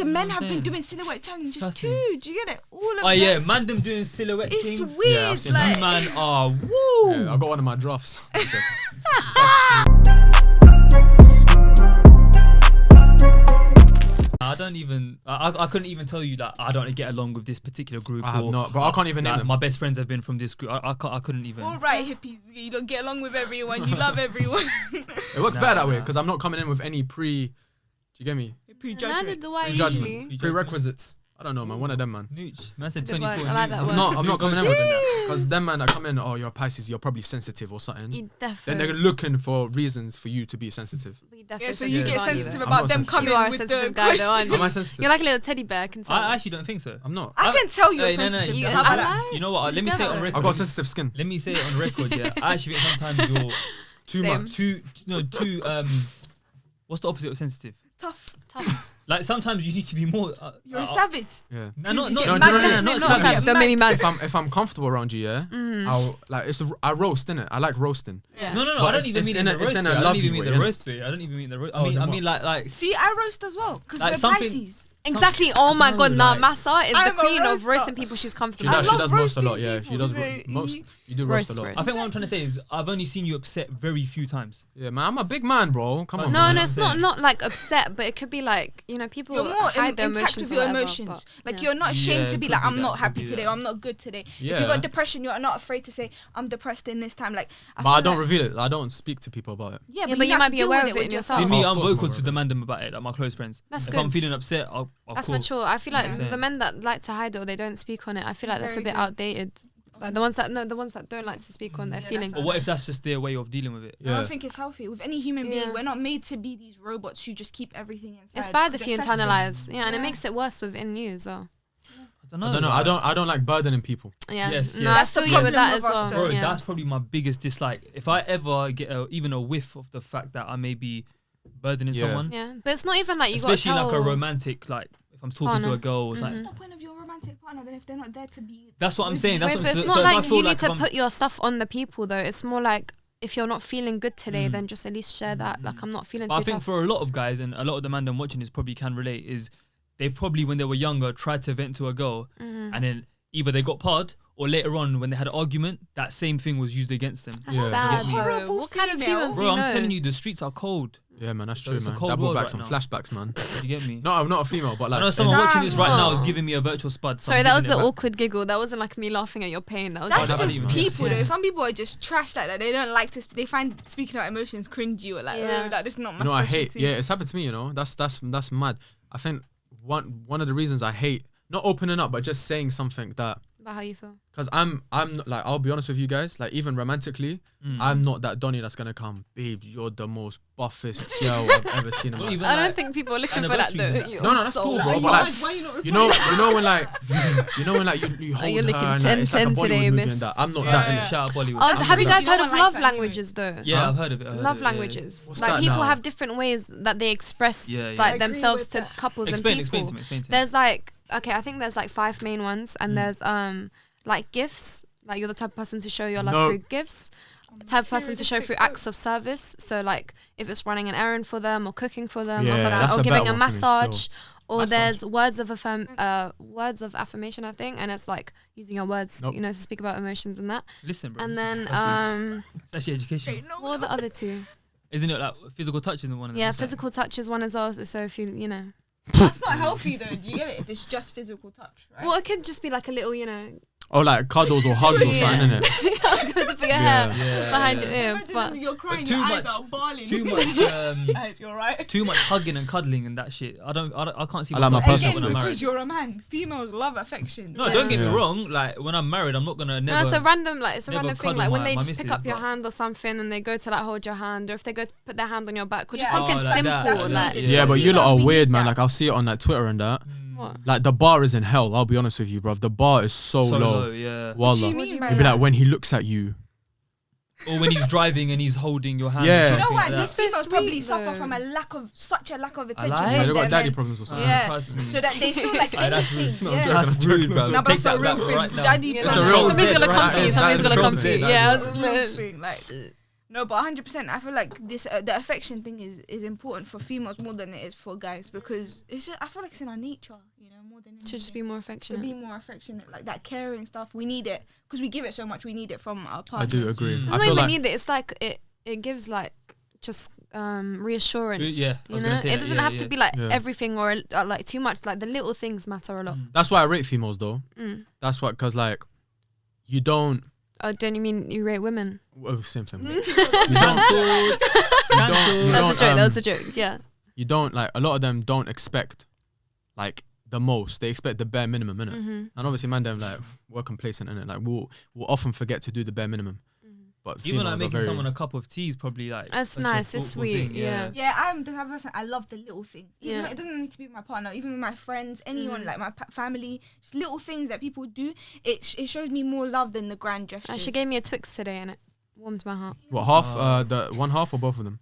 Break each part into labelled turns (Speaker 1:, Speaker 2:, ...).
Speaker 1: the men have been doing silhouette challenges too. Do you get it? All of them.
Speaker 2: Oh yeah, man, them doing silhouette things.
Speaker 1: It's weird.
Speaker 2: You man are woo.
Speaker 3: Yeah, I got one of my drafts.
Speaker 2: I don't even. I couldn't even tell you that I don't get along with this particular group.
Speaker 3: I have not, but I can't even name them.
Speaker 2: My best friends have been from this group. I couldn't even.
Speaker 1: All right, hippies. You don't get along with everyone. You love everyone.
Speaker 3: It works better that way because I'm not coming in with any Do you get me?
Speaker 4: Neither do I usually.
Speaker 3: Prerequisites. I don't know, man. One of them, man.
Speaker 2: Nooch. Man said
Speaker 4: Good
Speaker 2: 24.
Speaker 4: word. I like that word.
Speaker 3: I'm not coming in with that because them man that come in. Oh, you're a Pisces. You're probably sensitive or something.
Speaker 4: You
Speaker 3: Then
Speaker 4: definitely.
Speaker 3: they're looking for reasons for you to be sensitive.
Speaker 1: Yeah, so you get sensitive
Speaker 3: I'm
Speaker 1: about
Speaker 3: not
Speaker 1: them
Speaker 3: sensitive.
Speaker 1: coming
Speaker 4: You are a
Speaker 1: with
Speaker 4: sensitive
Speaker 1: the
Speaker 4: guy, though, aren't you?
Speaker 3: Am I sensitive?
Speaker 4: You're like a little teddy bear. I can tell.
Speaker 2: I actually don't think so.
Speaker 3: I'm not.
Speaker 1: I can tell you're
Speaker 2: Hey, no,
Speaker 1: sensitive.
Speaker 2: you-
Speaker 1: How about that?
Speaker 4: I
Speaker 2: You know what? Let me say it on record.
Speaker 3: I've got sensitive skin.
Speaker 2: Let me say it on record. Yeah, I actually think sometimes you're
Speaker 3: Too
Speaker 4: Same.
Speaker 3: much.
Speaker 2: too. What's the opposite of sensitive?
Speaker 1: Tough.
Speaker 2: Like sometimes you need to be more.
Speaker 1: You're a savage.
Speaker 3: Yeah.
Speaker 2: Not
Speaker 1: get
Speaker 2: not
Speaker 1: mad
Speaker 2: not
Speaker 1: at
Speaker 2: not
Speaker 1: me.
Speaker 4: Not
Speaker 2: savage.
Speaker 4: savage. Don't make me mad.
Speaker 3: If I'm comfortable around you, yeah, I'll like I roast innit. I like roasting.
Speaker 4: Yeah.
Speaker 2: No.
Speaker 3: But
Speaker 2: I don't even
Speaker 3: it's
Speaker 2: mean
Speaker 3: in
Speaker 2: in
Speaker 3: a-
Speaker 2: the
Speaker 3: it's
Speaker 2: roast
Speaker 3: in a
Speaker 2: way. I don't
Speaker 3: lovely
Speaker 2: even mean
Speaker 3: way,
Speaker 2: the
Speaker 3: innit?
Speaker 2: roast way. I don't even mean the roast.
Speaker 3: Oh, then
Speaker 2: I mean
Speaker 3: what?
Speaker 2: like.
Speaker 1: See, I roast as well because
Speaker 2: Like
Speaker 1: we're
Speaker 2: something-
Speaker 1: Pisces.
Speaker 4: Exactly. Oh my
Speaker 2: know,
Speaker 4: god, nah,
Speaker 2: like-
Speaker 4: Masa is
Speaker 1: I'm
Speaker 4: the
Speaker 1: a
Speaker 4: queen of
Speaker 1: roaster.
Speaker 4: roasting people she's
Speaker 3: She
Speaker 4: comfortable
Speaker 3: does.
Speaker 4: with.
Speaker 3: She does roast a
Speaker 1: roasting
Speaker 3: lot. Yeah, she
Speaker 1: people.
Speaker 3: does most. You do roast a lot.
Speaker 4: Roast.
Speaker 2: I think what I'm trying to say is I've only seen you upset very few times.
Speaker 3: Yeah, man. I'm a big man, bro. Come on.
Speaker 4: No,
Speaker 3: man.
Speaker 4: no, it's not like upset, but it could be like, you know, people
Speaker 1: You're more
Speaker 4: hide their
Speaker 1: intact
Speaker 4: emotions
Speaker 1: with
Speaker 4: or
Speaker 1: your
Speaker 4: whatever,
Speaker 1: emotions.
Speaker 4: but,
Speaker 1: Like
Speaker 4: yeah.
Speaker 1: you're not ashamed
Speaker 2: Yeah,
Speaker 1: to
Speaker 2: it
Speaker 1: be
Speaker 2: could
Speaker 1: like,
Speaker 2: be
Speaker 1: I'm
Speaker 2: that,
Speaker 1: not
Speaker 2: could
Speaker 1: happy
Speaker 2: be
Speaker 1: today,
Speaker 2: that.
Speaker 1: or I'm not good today. If
Speaker 3: Yeah.
Speaker 1: you got depression, you're not afraid to say, I'm depressed in this time. Like,
Speaker 3: But I don't reveal it. I don't speak to people about it.
Speaker 1: Yeah,
Speaker 4: but you
Speaker 1: have
Speaker 4: might
Speaker 1: to
Speaker 4: be
Speaker 1: deal
Speaker 4: aware
Speaker 1: with
Speaker 4: of it
Speaker 1: with
Speaker 4: in yourself.
Speaker 2: See
Speaker 3: Oh,
Speaker 2: me,
Speaker 3: of
Speaker 2: I'm
Speaker 3: course I'm
Speaker 2: vocal
Speaker 3: aware
Speaker 2: to
Speaker 3: of it.
Speaker 2: demand them about it. Like my close friends.
Speaker 4: That's
Speaker 2: If I'm
Speaker 4: good.
Speaker 2: feeling upset, I'll
Speaker 4: That's
Speaker 2: call.
Speaker 4: mature. I feel like
Speaker 2: Yeah.
Speaker 4: the men that like to hide it or they don't speak on it, I feel like that's a
Speaker 1: Very
Speaker 4: bit
Speaker 1: good.
Speaker 4: outdated. Like the ones that don't like to speak on their
Speaker 1: Yeah,
Speaker 4: feelings.
Speaker 2: Or what if that's just their way of dealing with it?
Speaker 1: I
Speaker 3: Yeah.
Speaker 1: don't think it's healthy. With any human being,
Speaker 4: Yeah.
Speaker 1: we're not made to be these robots who just keep everything inside.
Speaker 4: It's bad
Speaker 1: 'cause
Speaker 4: if
Speaker 1: it
Speaker 4: you
Speaker 1: festers.
Speaker 4: internalize, yeah, and it
Speaker 1: Yeah.
Speaker 4: makes it worse within you as well.
Speaker 3: I don't know. I don't like burdening people.
Speaker 4: Yeah,
Speaker 2: Yes,
Speaker 4: no,
Speaker 2: yes.
Speaker 4: I
Speaker 1: That's the
Speaker 4: feel you with that
Speaker 1: problem
Speaker 4: as
Speaker 1: with us,
Speaker 4: well.
Speaker 2: Bro,
Speaker 4: Yeah.
Speaker 2: that's probably my biggest dislike. If I ever get even a whiff of the fact that I may be burdening
Speaker 3: Yeah.
Speaker 2: someone,
Speaker 4: Yeah, but it's not even like you got
Speaker 2: especially
Speaker 4: to tell.
Speaker 2: like a romantic, like if I'm talking to
Speaker 4: Partner.
Speaker 2: a girl or
Speaker 1: What's
Speaker 2: something.
Speaker 1: the point of your romantic partner then if they're not there to be?
Speaker 2: That's what I'm
Speaker 1: with
Speaker 2: saying.
Speaker 1: you?
Speaker 2: That's
Speaker 4: Wait,
Speaker 2: what
Speaker 4: but
Speaker 2: I'm
Speaker 4: it's
Speaker 2: so
Speaker 4: not
Speaker 2: if I
Speaker 4: like
Speaker 2: feel
Speaker 4: you
Speaker 2: like
Speaker 4: need
Speaker 2: if
Speaker 4: to
Speaker 2: I'm-
Speaker 4: put your stuff on the people though. It's more like if you're not feeling good today, then just at least share that. Like I'm not feeling
Speaker 2: But
Speaker 4: too
Speaker 2: I think
Speaker 4: tough.
Speaker 2: for a lot of guys and a lot of the man I'm watching this probably can relate is they've probably when they were younger tried to vent to a girl and then either they got parred or later on when they had an argument that same thing was used against them.
Speaker 4: That's
Speaker 3: Yeah.
Speaker 4: sad
Speaker 2: You get me?
Speaker 4: though.
Speaker 1: Horrible
Speaker 4: What kind of
Speaker 1: female.
Speaker 4: females do
Speaker 2: Bro,
Speaker 4: you
Speaker 2: I'm
Speaker 4: know?
Speaker 2: telling you the streets are cold.
Speaker 3: Yeah, man. That's
Speaker 2: So
Speaker 3: true,
Speaker 2: it's a
Speaker 3: man.
Speaker 2: cold
Speaker 3: That brought
Speaker 2: world
Speaker 3: back
Speaker 2: right
Speaker 3: some
Speaker 2: now.
Speaker 3: flashbacks, man.
Speaker 2: You get me?
Speaker 3: No, I'm not a female, but
Speaker 2: I know
Speaker 3: like.
Speaker 2: someone watching this right now is
Speaker 4: Damn.
Speaker 2: giving me a virtual spud. so
Speaker 4: Sorry,
Speaker 2: I'm
Speaker 4: that was
Speaker 2: giving
Speaker 4: the
Speaker 2: it back.
Speaker 4: awkward giggle. That wasn't like me laughing at your pain. That was
Speaker 1: That's
Speaker 2: that's
Speaker 1: just
Speaker 2: even-
Speaker 1: people
Speaker 4: yeah.
Speaker 1: though. Some people are just trash like that. They don't like to. They find speaking about emotions cringy or like,
Speaker 4: Yeah.
Speaker 1: oh, that is not my
Speaker 3: You know, I hate.
Speaker 1: specialty.
Speaker 3: Yeah, it's happened to me. You know, that's mad. I think one of the reasons I hate not opening up, but just saying something that.
Speaker 4: about how you feel.
Speaker 3: Cause I'm not, like, I'll be honest with you guys, like even romantically, I'm not that Donny that's gonna come, babe, you're the most buffest girl I've ever seen in my
Speaker 2: Not
Speaker 3: life.
Speaker 2: even
Speaker 4: I don't
Speaker 2: like
Speaker 4: think people are looking for that though.
Speaker 2: anniversaries and
Speaker 4: You're
Speaker 3: No, that's
Speaker 4: so
Speaker 3: cool, bro.
Speaker 4: weird.
Speaker 3: But like,
Speaker 1: Why you not
Speaker 3: you know when like, you hold
Speaker 4: you're
Speaker 3: her
Speaker 4: looking
Speaker 3: and
Speaker 4: 10,
Speaker 3: like, it's like a
Speaker 4: 10
Speaker 3: Bollywood
Speaker 4: today,
Speaker 3: movie
Speaker 4: miss.
Speaker 3: and that. I'm not
Speaker 1: Yeah,
Speaker 3: that in
Speaker 1: yeah.
Speaker 3: it.
Speaker 2: Shout out Bollywood.
Speaker 4: Oh,
Speaker 3: I'm
Speaker 4: have you
Speaker 3: not
Speaker 4: guys
Speaker 1: that.
Speaker 4: heard
Speaker 1: No
Speaker 4: of
Speaker 1: one
Speaker 4: love
Speaker 1: likes that
Speaker 4: languages though?
Speaker 2: Yeah,
Speaker 3: Huh?
Speaker 2: I've heard of it.
Speaker 4: Love languages.
Speaker 3: What's
Speaker 4: Like
Speaker 3: that
Speaker 4: people
Speaker 3: now?
Speaker 4: have different ways that they express
Speaker 2: Yeah, yeah.
Speaker 4: like
Speaker 1: I agree
Speaker 4: themselves
Speaker 1: with
Speaker 4: to
Speaker 1: that.
Speaker 4: couples
Speaker 2: Explain,
Speaker 4: and
Speaker 2: explain
Speaker 4: people.
Speaker 2: to me. Explain to me.
Speaker 4: There's like I think there's like 5 main ones, and there's like gifts. Like you're the type of person to show your love
Speaker 3: No.
Speaker 4: through gifts. Type of person to show through acts of service. So like if it's running an errand for them or cooking for them
Speaker 3: Yeah,
Speaker 4: or something,
Speaker 3: that's
Speaker 4: or
Speaker 3: a
Speaker 4: giving
Speaker 3: better
Speaker 4: a
Speaker 3: one for me
Speaker 4: massage.
Speaker 3: still.
Speaker 4: Or
Speaker 3: Massage.
Speaker 4: there's words of affirmation, I think, and it's like using your words,
Speaker 3: Nope.
Speaker 4: you know, to speak about emotions and that.
Speaker 2: Listen, bro.
Speaker 4: And then
Speaker 2: It's actually education.
Speaker 4: what are the other two?
Speaker 2: Isn't it like physical touch isn't one of them?
Speaker 4: Yeah,
Speaker 2: It's like-
Speaker 4: physical touch is one as well. So if you know,
Speaker 1: That's not healthy though. Do you get it? If it's just physical touch, right?
Speaker 4: well, it could just be like a little, you know,
Speaker 3: Or like cuddles or hugs or
Speaker 4: Yeah.
Speaker 3: something, innit?
Speaker 4: I was going to put your
Speaker 3: Yeah.
Speaker 4: hair behind
Speaker 2: yeah.
Speaker 4: your ear,
Speaker 1: Imagine
Speaker 4: but
Speaker 1: you're crying,
Speaker 2: too
Speaker 1: your
Speaker 2: much-
Speaker 1: eyes are balling.
Speaker 2: Too much,
Speaker 1: You're right.
Speaker 2: too much hugging and cuddling and that shit. I can't see.
Speaker 3: I like my
Speaker 2: what's
Speaker 3: personal
Speaker 2: up
Speaker 1: Again,
Speaker 2: when I'm
Speaker 3: space.
Speaker 2: married.
Speaker 1: because you're a man. Females love affection.
Speaker 2: No, don't get me
Speaker 3: Yeah.
Speaker 2: wrong. Like when I'm married, I'm not gonna
Speaker 4: no,
Speaker 2: never.
Speaker 4: it's a random thing.
Speaker 2: never
Speaker 4: Like
Speaker 2: cuddle
Speaker 4: when
Speaker 2: my-
Speaker 4: they
Speaker 2: my
Speaker 4: just pick
Speaker 2: missus,
Speaker 4: up your
Speaker 2: but-
Speaker 4: hand or something, and they go to like hold your hand, or if they go to put their hand on your back, or just
Speaker 1: Yeah.
Speaker 4: something
Speaker 2: Oh, like that.
Speaker 4: simple.
Speaker 2: That's
Speaker 4: Like
Speaker 2: needed.
Speaker 3: Yeah, but you
Speaker 1: Females,
Speaker 3: lot are
Speaker 1: we
Speaker 3: weird,
Speaker 1: need
Speaker 3: man.
Speaker 1: that.
Speaker 3: Like I'll see it on like Twitter and that.
Speaker 4: what?
Speaker 3: Like the bar is in hell. I'll be honest with you, bruv. The bar is so low.
Speaker 2: Yeah.
Speaker 1: What do you
Speaker 3: Wallah.
Speaker 1: mean by
Speaker 3: It'd be
Speaker 1: that?
Speaker 3: like when he looks at you.
Speaker 2: Or when he's driving and he's holding your hand.
Speaker 3: Yeah.
Speaker 2: or
Speaker 3: You
Speaker 1: You
Speaker 2: something
Speaker 1: know what?
Speaker 2: like
Speaker 1: These
Speaker 2: that.
Speaker 4: That's so
Speaker 1: females probably
Speaker 4: sweet,
Speaker 1: suffer
Speaker 4: though.
Speaker 1: from such a lack of attention.
Speaker 2: like
Speaker 1: from
Speaker 2: it.
Speaker 3: Yeah, they
Speaker 1: their
Speaker 3: got daddy
Speaker 1: men.
Speaker 3: problems or something.
Speaker 1: Yeah.
Speaker 2: Trust me.
Speaker 1: So that they feel like
Speaker 2: Aye, that's rude.
Speaker 1: anything.
Speaker 3: No,
Speaker 1: Yeah.
Speaker 3: I'm joking.
Speaker 2: That's rude, bro.
Speaker 1: No, but
Speaker 2: Take
Speaker 1: that's a
Speaker 2: that
Speaker 1: real
Speaker 2: back
Speaker 1: thing.
Speaker 2: right now.
Speaker 1: Daddy
Speaker 3: It's a
Speaker 1: problems.
Speaker 3: real
Speaker 4: Somebody's gonna
Speaker 3: thing,
Speaker 4: come
Speaker 3: right?
Speaker 4: for you.
Speaker 3: It's
Speaker 4: Somebody's
Speaker 3: not
Speaker 4: gonna
Speaker 3: a
Speaker 4: come for you.
Speaker 3: problem.
Speaker 4: Yeah,
Speaker 1: Real thing, like No, but 100%. I feel like this the affection thing is important for females more than it is for guys because it's just, I feel like it's in our nature, you know, more than anything.
Speaker 4: To just be more affectionate.
Speaker 1: To be more affectionate, like that caring stuff. We need it because we give it so much. We need it from our
Speaker 3: I
Speaker 1: partners.
Speaker 3: do agree.
Speaker 2: Mm.
Speaker 3: I
Speaker 4: I
Speaker 3: feel
Speaker 4: don't
Speaker 3: like
Speaker 4: even need it. It's like it gives like just reassurance.
Speaker 2: Yeah, I
Speaker 4: you
Speaker 2: was
Speaker 4: know,
Speaker 2: gonna say
Speaker 4: it
Speaker 2: that,
Speaker 4: doesn't
Speaker 2: yeah,
Speaker 4: have
Speaker 2: yeah.
Speaker 4: to be like
Speaker 3: Yeah.
Speaker 4: everything or like too much. Like the little things matter a lot.
Speaker 3: that's why I rate females though.
Speaker 4: Mm.
Speaker 3: That's what, because like you don't.
Speaker 4: Oh, don't you mean you rate women?
Speaker 3: Well, same thing.
Speaker 2: Cancelled.
Speaker 3: You
Speaker 2: Cancelled.
Speaker 4: That was a joke. That
Speaker 3: um,
Speaker 4: was a joke. Yeah.
Speaker 3: You don't like, a lot of them don't expect like the most. They expect the bare minimum, innit?
Speaker 4: Mm-hmm.
Speaker 3: And obviously, man, them like we're complacent in it. Like we'll often forget to do the bare minimum. But
Speaker 2: Even
Speaker 3: females
Speaker 2: like
Speaker 3: are
Speaker 2: making
Speaker 3: very,
Speaker 2: someone a cup of tea is probably like
Speaker 4: That's
Speaker 2: such a
Speaker 4: nice, it's
Speaker 2: thoughtful
Speaker 4: sweet,
Speaker 2: thing,
Speaker 4: yeah.
Speaker 1: Yeah, I'm the type of person. I love the little things. Even
Speaker 4: Yeah.
Speaker 1: though it doesn't need to be with my partner. Even with my friends, anyone like my family, just little things that people do. It shows me more love than the grand gestures.
Speaker 4: She gave me a Twix today and it warmed my heart.
Speaker 3: what, half? The one half or both of them?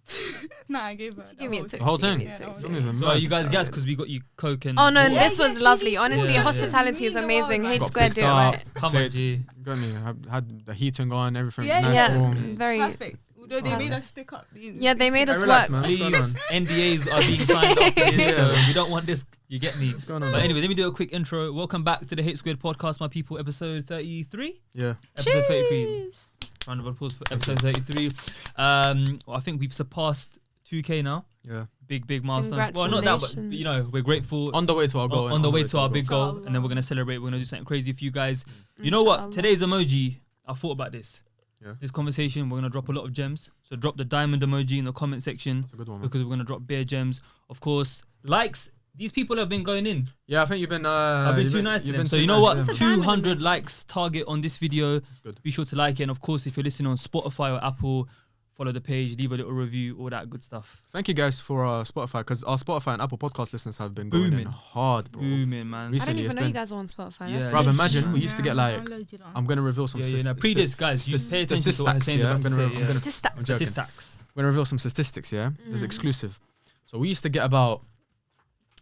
Speaker 1: Nah, I gave her.
Speaker 4: She gave me a Twix.
Speaker 3: The whole
Speaker 4: She gave
Speaker 3: thing?
Speaker 4: me a
Speaker 1: Yeah,
Speaker 4: Twix,
Speaker 1: the
Speaker 3: Some
Speaker 1: whole
Speaker 3: of them
Speaker 2: So are
Speaker 3: mad.
Speaker 2: you guys gassed because we got you Coke and
Speaker 4: Oh no,
Speaker 2: water?
Speaker 4: this was
Speaker 1: she
Speaker 4: lovely.
Speaker 1: was
Speaker 4: Honestly,
Speaker 2: sweet.
Speaker 4: hospitality is
Speaker 1: Yeah.
Speaker 4: amazing. H
Speaker 1: Got
Speaker 4: squared do it
Speaker 3: picked
Speaker 4: right.
Speaker 3: up.
Speaker 2: Come on,
Speaker 3: Played-
Speaker 2: G.
Speaker 3: Got me. Had the heating on, everything
Speaker 1: Yeah,
Speaker 3: nice,
Speaker 4: yeah.
Speaker 3: warm.
Speaker 4: Very.
Speaker 1: Perfect. Although they
Speaker 4: Perfect.
Speaker 1: made us stick up.
Speaker 4: Yeah, they made
Speaker 3: Hey,
Speaker 4: us
Speaker 3: relax,
Speaker 4: work.
Speaker 3: man. What's going
Speaker 2: Please,
Speaker 3: on?
Speaker 2: NDAs are being signed off for this, so
Speaker 3: Yeah.
Speaker 2: we don't want this. You get me?
Speaker 3: What's going on?
Speaker 2: But
Speaker 3: man?
Speaker 2: anyway, let me do a quick intro. Welcome back to the Hate Squared podcast, my people, episode 33.
Speaker 3: Yeah.
Speaker 2: Episode 33.
Speaker 4: Cheers.
Speaker 2: Round of applause for episode 33. Well, I think we've surpassed 2K now.
Speaker 3: Yeah.
Speaker 2: Big milestone. Well, not that, but you know, we're grateful.
Speaker 3: On the way to our goal.
Speaker 2: On the way to our big goal,
Speaker 1: Inshallah.
Speaker 2: and then we're gonna celebrate. We're gonna do something crazy for you guys. You know what?
Speaker 4: Inshallah.
Speaker 2: Today's emoji. I thought about this.
Speaker 3: Yeah.
Speaker 2: This conversation, we're gonna drop a lot of gems. So drop the diamond emoji in the comment section
Speaker 3: It's a good one, man.
Speaker 2: because we're gonna drop bare gems. Of course, likes. These people have been going in.
Speaker 3: Yeah, I think you've been.
Speaker 2: I've been
Speaker 3: you've
Speaker 2: too nice to
Speaker 3: you've
Speaker 2: them.
Speaker 3: been
Speaker 2: So
Speaker 3: too
Speaker 2: you know
Speaker 3: nice
Speaker 2: what?
Speaker 3: to them.
Speaker 4: What's the diamond
Speaker 2: 200
Speaker 4: emoji?
Speaker 2: likes target on this video.
Speaker 3: good.
Speaker 2: Be sure to like it. And of course, if you're listening on Spotify or Apple, follow the page, leave a little review, all that good stuff.
Speaker 3: Thank you guys for Spotify, because our Spotify and Apple podcast listeners have been going in
Speaker 2: Booming.
Speaker 3: hard, bro.
Speaker 2: Booming, man.
Speaker 4: I don't
Speaker 3: Recently,
Speaker 4: even
Speaker 3: it's
Speaker 4: know you
Speaker 3: been.
Speaker 4: guys are on Spotify.
Speaker 2: Yeah,
Speaker 4: That's
Speaker 3: Bruv,
Speaker 4: rich.
Speaker 3: imagine we used to get like.
Speaker 1: downloaded on.
Speaker 3: I'm gonna reveal some.
Speaker 2: Pre this, guys. You pay attention to what Hussein is
Speaker 3: yeah. I'm
Speaker 2: about to
Speaker 3: gonna.
Speaker 2: say,
Speaker 3: I'm
Speaker 2: yeah.
Speaker 3: gonna.
Speaker 4: Just that.
Speaker 3: I'm joking.
Speaker 2: Statistics.
Speaker 3: I'm gonna reveal some statistics. Yeah, there's exclusive. So we used to get about.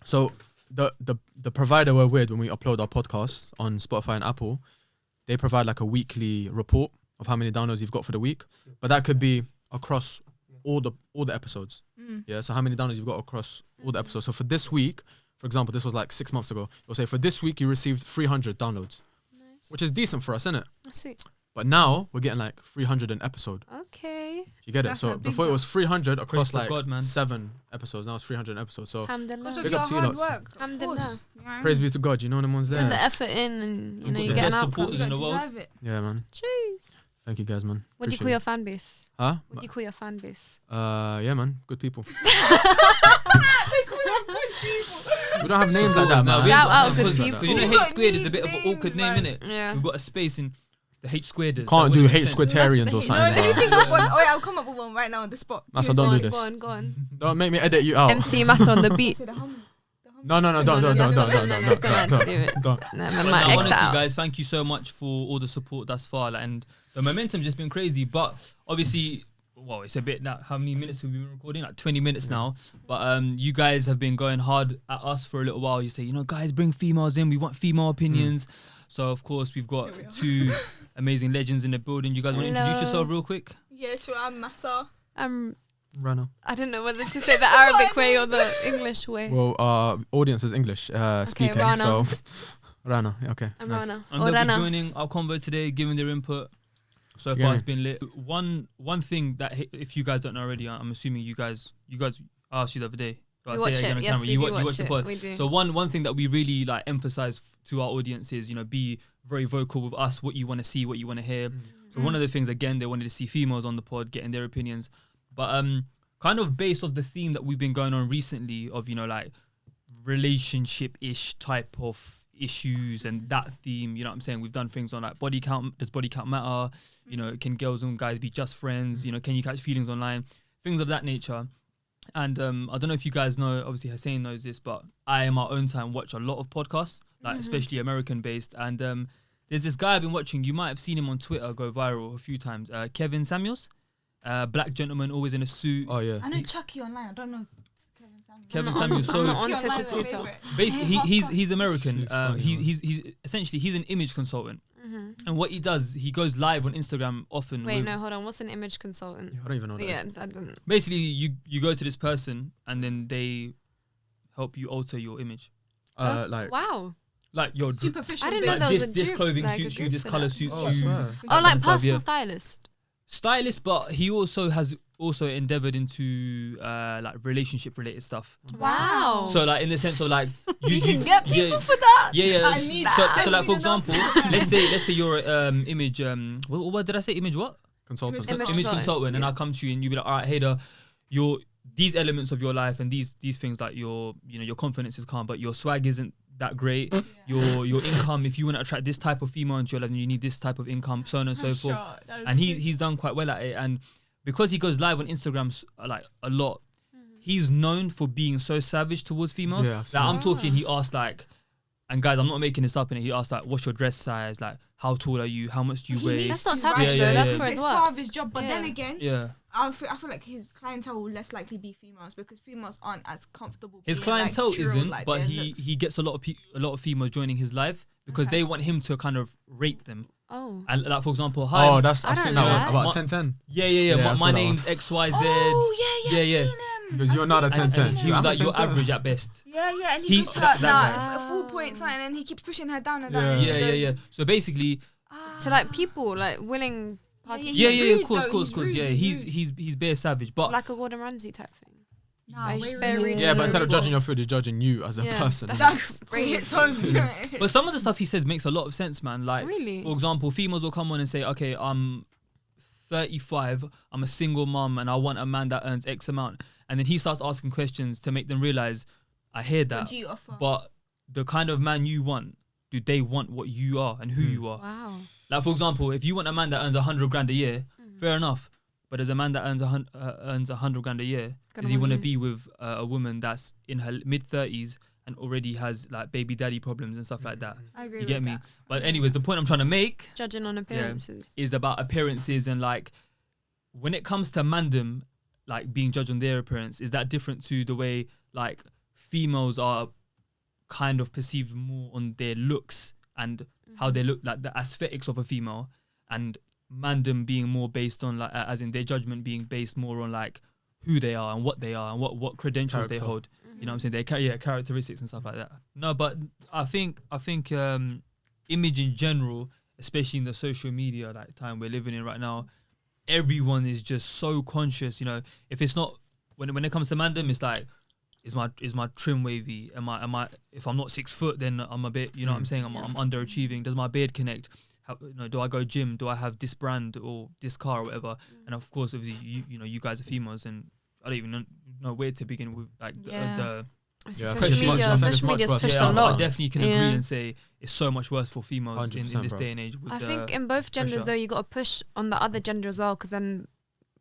Speaker 3: So the provider we're with when we upload our podcasts on Spotify and Apple, they provide like a weekly report of how many downloads you've got for the week, but that could be across all the episodes. Yeah, so how many downloads you've got across all the episodes. So for this week, for example, this was like 6 months ago. You'll say for this week you received 300 downloads, which is decent for us, isn't it?
Speaker 4: That's sweet.
Speaker 3: But now we're getting like 300 an episode.
Speaker 4: Okay.
Speaker 3: You get it?
Speaker 1: That's
Speaker 3: So
Speaker 1: a big
Speaker 3: before it was 300 across
Speaker 2: to
Speaker 3: like
Speaker 2: God, man.
Speaker 3: 7 episodes. Now it's 300 episodes. So
Speaker 4: Alhamdulillah.
Speaker 1: Because of
Speaker 3: Big
Speaker 1: your
Speaker 3: up to you
Speaker 1: hard
Speaker 3: lots.
Speaker 1: work. Of
Speaker 4: Alhamdulillah.
Speaker 1: course. You know what I
Speaker 3: praise
Speaker 1: mean?
Speaker 3: be to God. You know them ones
Speaker 4: Put
Speaker 3: there.
Speaker 4: the effort in and you know you
Speaker 3: The
Speaker 4: get an
Speaker 2: best
Speaker 4: outcome.
Speaker 2: supporters
Speaker 1: You
Speaker 2: in the
Speaker 1: don't
Speaker 2: world.
Speaker 1: deserve it.
Speaker 3: Yeah, man.
Speaker 4: Jeez.
Speaker 3: Thank you guys, man.
Speaker 4: What do you call
Speaker 3: Appreciate
Speaker 4: your fan base?
Speaker 3: it. Huh?
Speaker 4: What do you call your fan base?
Speaker 3: Yeah, man. Good people. We don't have names like that, man.
Speaker 4: Shout out
Speaker 2: Because-
Speaker 4: good
Speaker 2: because you know
Speaker 1: people.
Speaker 2: Hate Squared is a bit of an
Speaker 1: Names,
Speaker 2: awkward name,
Speaker 1: man.
Speaker 2: innit?
Speaker 4: Yeah.
Speaker 2: We've got a space in the H Squareders.
Speaker 3: Can't do hate squatarians or
Speaker 1: No,
Speaker 3: something.
Speaker 1: let me
Speaker 3: bro.
Speaker 1: think of one. Oh, yeah, I'll come up with one right now on the spot.
Speaker 3: Massa,
Speaker 4: Go
Speaker 3: don't do
Speaker 4: on,
Speaker 3: this.
Speaker 4: go on, go on.
Speaker 3: Don't make me edit you out.
Speaker 4: MC Massa on the beat.
Speaker 1: Say the hummus.
Speaker 3: No, don't.
Speaker 4: No,
Speaker 3: Don't.
Speaker 4: let's go back to do it.
Speaker 3: Don't.
Speaker 4: No, man,
Speaker 2: But
Speaker 4: might
Speaker 2: no,
Speaker 4: X
Speaker 2: honestly,
Speaker 4: that out.
Speaker 2: guys, thank you so much for all the support thus far, like, and the momentum's just been crazy. But obviously, well, it's a bit now. How many minutes have we been recording? Like 20 minutes now. But you guys have been going hard at us for a little while. You say, you know, guys, bring females in. We want female opinions. So of course we've got two amazing legends in the building. You guys want to introduce
Speaker 4: Hello.
Speaker 2: yourself real quick?
Speaker 1: Yeah, sure, I'm Massa.
Speaker 3: Rana.
Speaker 4: I don't know whether to say the Arabic way or the English way.
Speaker 3: Well, audience is English speaker,
Speaker 4: Rana.
Speaker 3: so Rana. Okay.
Speaker 4: I'm
Speaker 3: nice.
Speaker 4: Rana.
Speaker 2: And
Speaker 4: Or
Speaker 2: they'll be
Speaker 4: Rana.
Speaker 2: joining our convo today, giving their input. So
Speaker 3: Yeah.
Speaker 2: far it's been lit. One thing that if you guys don't know already, I'm assuming you guys I asked you the other day. But
Speaker 4: We
Speaker 2: I'll
Speaker 4: watch
Speaker 2: say again
Speaker 4: it.
Speaker 2: on
Speaker 4: Yes,
Speaker 2: camera.
Speaker 4: we
Speaker 2: You
Speaker 4: do
Speaker 2: watch
Speaker 4: watch
Speaker 2: the
Speaker 4: it.
Speaker 2: pod.
Speaker 4: We do.
Speaker 2: So one thing that we really like emphasize to our audience is, you know, be very vocal with us, what you want to see, what you want to hear. So one of the things, again, they wanted to see females on the pod, getting their opinions. But kind of based off the theme that we've been going on recently of, you know, like relationship-ish type of issues and that theme, you know what I'm saying? We've done things on like body count. Does body count matter? You know, can girls and guys be just friends? You know, can you catch feelings online? Things of that nature. And I don't know if you guys know, obviously Hussein knows this, but I in my own time watch a lot of podcasts, like especially American based. And there's this guy I've been watching, you might have seen him on Twitter go viral a few times, Kevin Samuels, black gentleman, always in a suit.
Speaker 3: Oh yeah.
Speaker 1: I know Chucky online. I don't know
Speaker 2: Kevin
Speaker 4: I'm not
Speaker 2: Samuels. So
Speaker 4: on
Speaker 1: Chucky
Speaker 4: Twitter,
Speaker 1: online,
Speaker 4: Twitter.
Speaker 1: my favourite.
Speaker 2: basically he's American.
Speaker 3: She's funny,
Speaker 2: He's essentially he's an image consultant. And what he does, he goes live on Instagram often.
Speaker 4: Wait, no, hold on. What's an image consultant?
Speaker 3: I don't even know that.
Speaker 4: Yeah, that doesn't.
Speaker 2: Basically, you go to this person and then they help you alter your image.
Speaker 3: Like
Speaker 4: Wow.
Speaker 2: Like your
Speaker 1: Superficial.
Speaker 4: I didn't know
Speaker 2: like
Speaker 4: that was
Speaker 2: this
Speaker 4: a group,
Speaker 2: clothing
Speaker 4: like a
Speaker 2: suits you,
Speaker 4: group
Speaker 2: this
Speaker 4: for
Speaker 2: color
Speaker 4: that.
Speaker 2: suits
Speaker 3: Oh,
Speaker 2: you.
Speaker 3: swear.
Speaker 2: that
Speaker 4: Oh,
Speaker 2: kind
Speaker 4: like
Speaker 2: of stuff,
Speaker 4: personal
Speaker 2: yeah.
Speaker 4: stylist.
Speaker 2: Stylist, but he also has endeavored into like relationship related stuff.
Speaker 4: Wow.
Speaker 2: So like in the sense of like
Speaker 4: You can get people for that.
Speaker 2: Yeah.
Speaker 1: I need that.
Speaker 2: So like for
Speaker 1: Send me the
Speaker 2: example, let's say you're image what did I say? Image what?
Speaker 3: consultant.
Speaker 4: Image
Speaker 2: Image
Speaker 4: consultant,
Speaker 2: consultant, and
Speaker 4: yeah.
Speaker 2: I come to you and you be like, all right, Hader, your these elements of your life and these things like your confidence is calm, but your swag isn't that great. Your income, if you want to attract this type of female into your life, then you need this type of income, so on and so forth. And he's done quite well at it, and because he goes live on Instagram like a lot, he's known for being so savage towards females.
Speaker 3: Yeah, I've
Speaker 2: like
Speaker 3: seen
Speaker 2: I'm
Speaker 3: that.
Speaker 2: talking, he asked like, and guys, I'm not making this up, and he asked like, what's your dress size? Like, how tall are you? How much do you weigh?
Speaker 4: That's not
Speaker 1: to,
Speaker 4: savage
Speaker 2: right?
Speaker 4: though.
Speaker 2: Yeah,
Speaker 4: That's
Speaker 2: yeah,
Speaker 4: for
Speaker 2: yeah.
Speaker 4: his
Speaker 1: It's
Speaker 4: work.
Speaker 1: part of his job, but then
Speaker 4: Yeah.
Speaker 1: again,
Speaker 2: Yeah.
Speaker 1: I feel like his clientele will less likely be females because females aren't as comfortable.
Speaker 2: His
Speaker 1: being,
Speaker 2: clientele
Speaker 1: like, true,
Speaker 2: isn't,
Speaker 1: like,
Speaker 2: but
Speaker 1: their
Speaker 2: he
Speaker 1: looks.
Speaker 2: he gets a lot of females joining his live because
Speaker 1: Okay.
Speaker 2: they want him to kind of rate them.
Speaker 4: Oh.
Speaker 2: And like for example, hi.
Speaker 3: Oh,
Speaker 2: I
Speaker 3: I've
Speaker 4: don't
Speaker 3: seen
Speaker 4: know
Speaker 3: that
Speaker 4: that.
Speaker 3: one
Speaker 2: Ma-
Speaker 3: about 10-10.
Speaker 2: Yeah.
Speaker 3: Yeah, I saw
Speaker 2: my
Speaker 3: that
Speaker 2: name's XYZ.
Speaker 1: Oh yeah,
Speaker 2: Yeah,
Speaker 1: I've
Speaker 2: yeah.
Speaker 1: seen him.
Speaker 3: Because
Speaker 1: I've
Speaker 3: you're not a
Speaker 1: seen him.
Speaker 3: 10-10.
Speaker 2: And he was
Speaker 3: I'm
Speaker 2: like,
Speaker 3: a
Speaker 2: you're
Speaker 3: 10-10.
Speaker 2: average at best.
Speaker 1: Yeah, and
Speaker 2: He-
Speaker 1: he goes to her
Speaker 2: that
Speaker 1: now
Speaker 2: guy.
Speaker 1: a full point sign, and he keeps pushing her down and down.
Speaker 3: Yeah.
Speaker 1: And she
Speaker 2: Yeah.
Speaker 1: goes,
Speaker 2: So basically,
Speaker 4: To like people, like willing participants.
Speaker 2: yeah,
Speaker 1: rude
Speaker 2: of course,
Speaker 1: though,
Speaker 2: course.
Speaker 1: he's rude,
Speaker 2: Yeah,
Speaker 1: he's
Speaker 2: he's bare savage, but
Speaker 4: Like a Gordon Ramsay type thing.
Speaker 1: Nah,
Speaker 4: Like,
Speaker 1: way
Speaker 4: just
Speaker 1: rude.
Speaker 4: bare rude.
Speaker 3: Yeah, but instead of
Speaker 4: People.
Speaker 3: judging your food, he's judging you as a
Speaker 4: Yeah,
Speaker 3: person.
Speaker 1: That's
Speaker 4: crazy.
Speaker 1: it's home.
Speaker 2: but some of the stuff he says makes a lot of sense, man. Like,
Speaker 4: Really?
Speaker 2: for example, females will come on and say, okay, I'm 35, I'm a single mom, and I want a man that earns X amount. And then he starts asking questions to make them realize, I hear
Speaker 1: What
Speaker 2: that,
Speaker 1: do you offer?
Speaker 2: but the kind of man you want, do they want what you are and who you are?
Speaker 4: Wow.
Speaker 2: Like, for example, if you want a man that earns 100 grand a year, fair enough. But as a man that earns 100 grand a year,
Speaker 4: Gonna
Speaker 2: does he
Speaker 4: want
Speaker 2: want to
Speaker 4: you.
Speaker 2: be with a woman that's in her mid 30s and already has like baby daddy problems and stuff like that?
Speaker 1: I agree
Speaker 2: You
Speaker 1: with
Speaker 2: get me?
Speaker 1: that.
Speaker 2: But anyways, the point I'm trying to make
Speaker 4: Judging on appearances.
Speaker 2: is about appearances, and like when it comes to mandem, like being judged on their appearance, is that different to the way like females are kind of perceived more on their looks and how they look, like the aesthetics of a female, and mandem being more based on like as in their judgment being based more on like who they are and what they are and what credentials they
Speaker 3: Character.
Speaker 2: hold. You know what I'm saying? Their characteristics and stuff like that. No, but I think image in general, especially in the social media like time we're living in right now, everyone is just so conscious. You know, if it's not when it comes to mandem, it's like, is my trim wavy? Am I if I'm not 6 foot, then I'm a bit. You know what I'm saying? I'm underachieving. Does my beard connect? Do I go gym? Do I have this brand or this car or whatever? And of course, obviously, you guys are females, and I don't even know where to begin with. Like
Speaker 1: Yeah.
Speaker 4: Obviously
Speaker 3: Yeah,
Speaker 4: social
Speaker 3: much
Speaker 4: media,
Speaker 3: worse.
Speaker 4: social
Speaker 3: Much
Speaker 4: media's
Speaker 3: worse.
Speaker 4: pushed
Speaker 2: yeah,
Speaker 4: a lot.
Speaker 2: I definitely can
Speaker 4: Yeah.
Speaker 2: agree and say it's so much worse for females in
Speaker 3: 100%,
Speaker 2: this
Speaker 3: bro.
Speaker 2: day and age. With
Speaker 4: I
Speaker 2: the
Speaker 4: think in both genders
Speaker 2: pressure.
Speaker 4: though, you got to push on the other gender as well, because then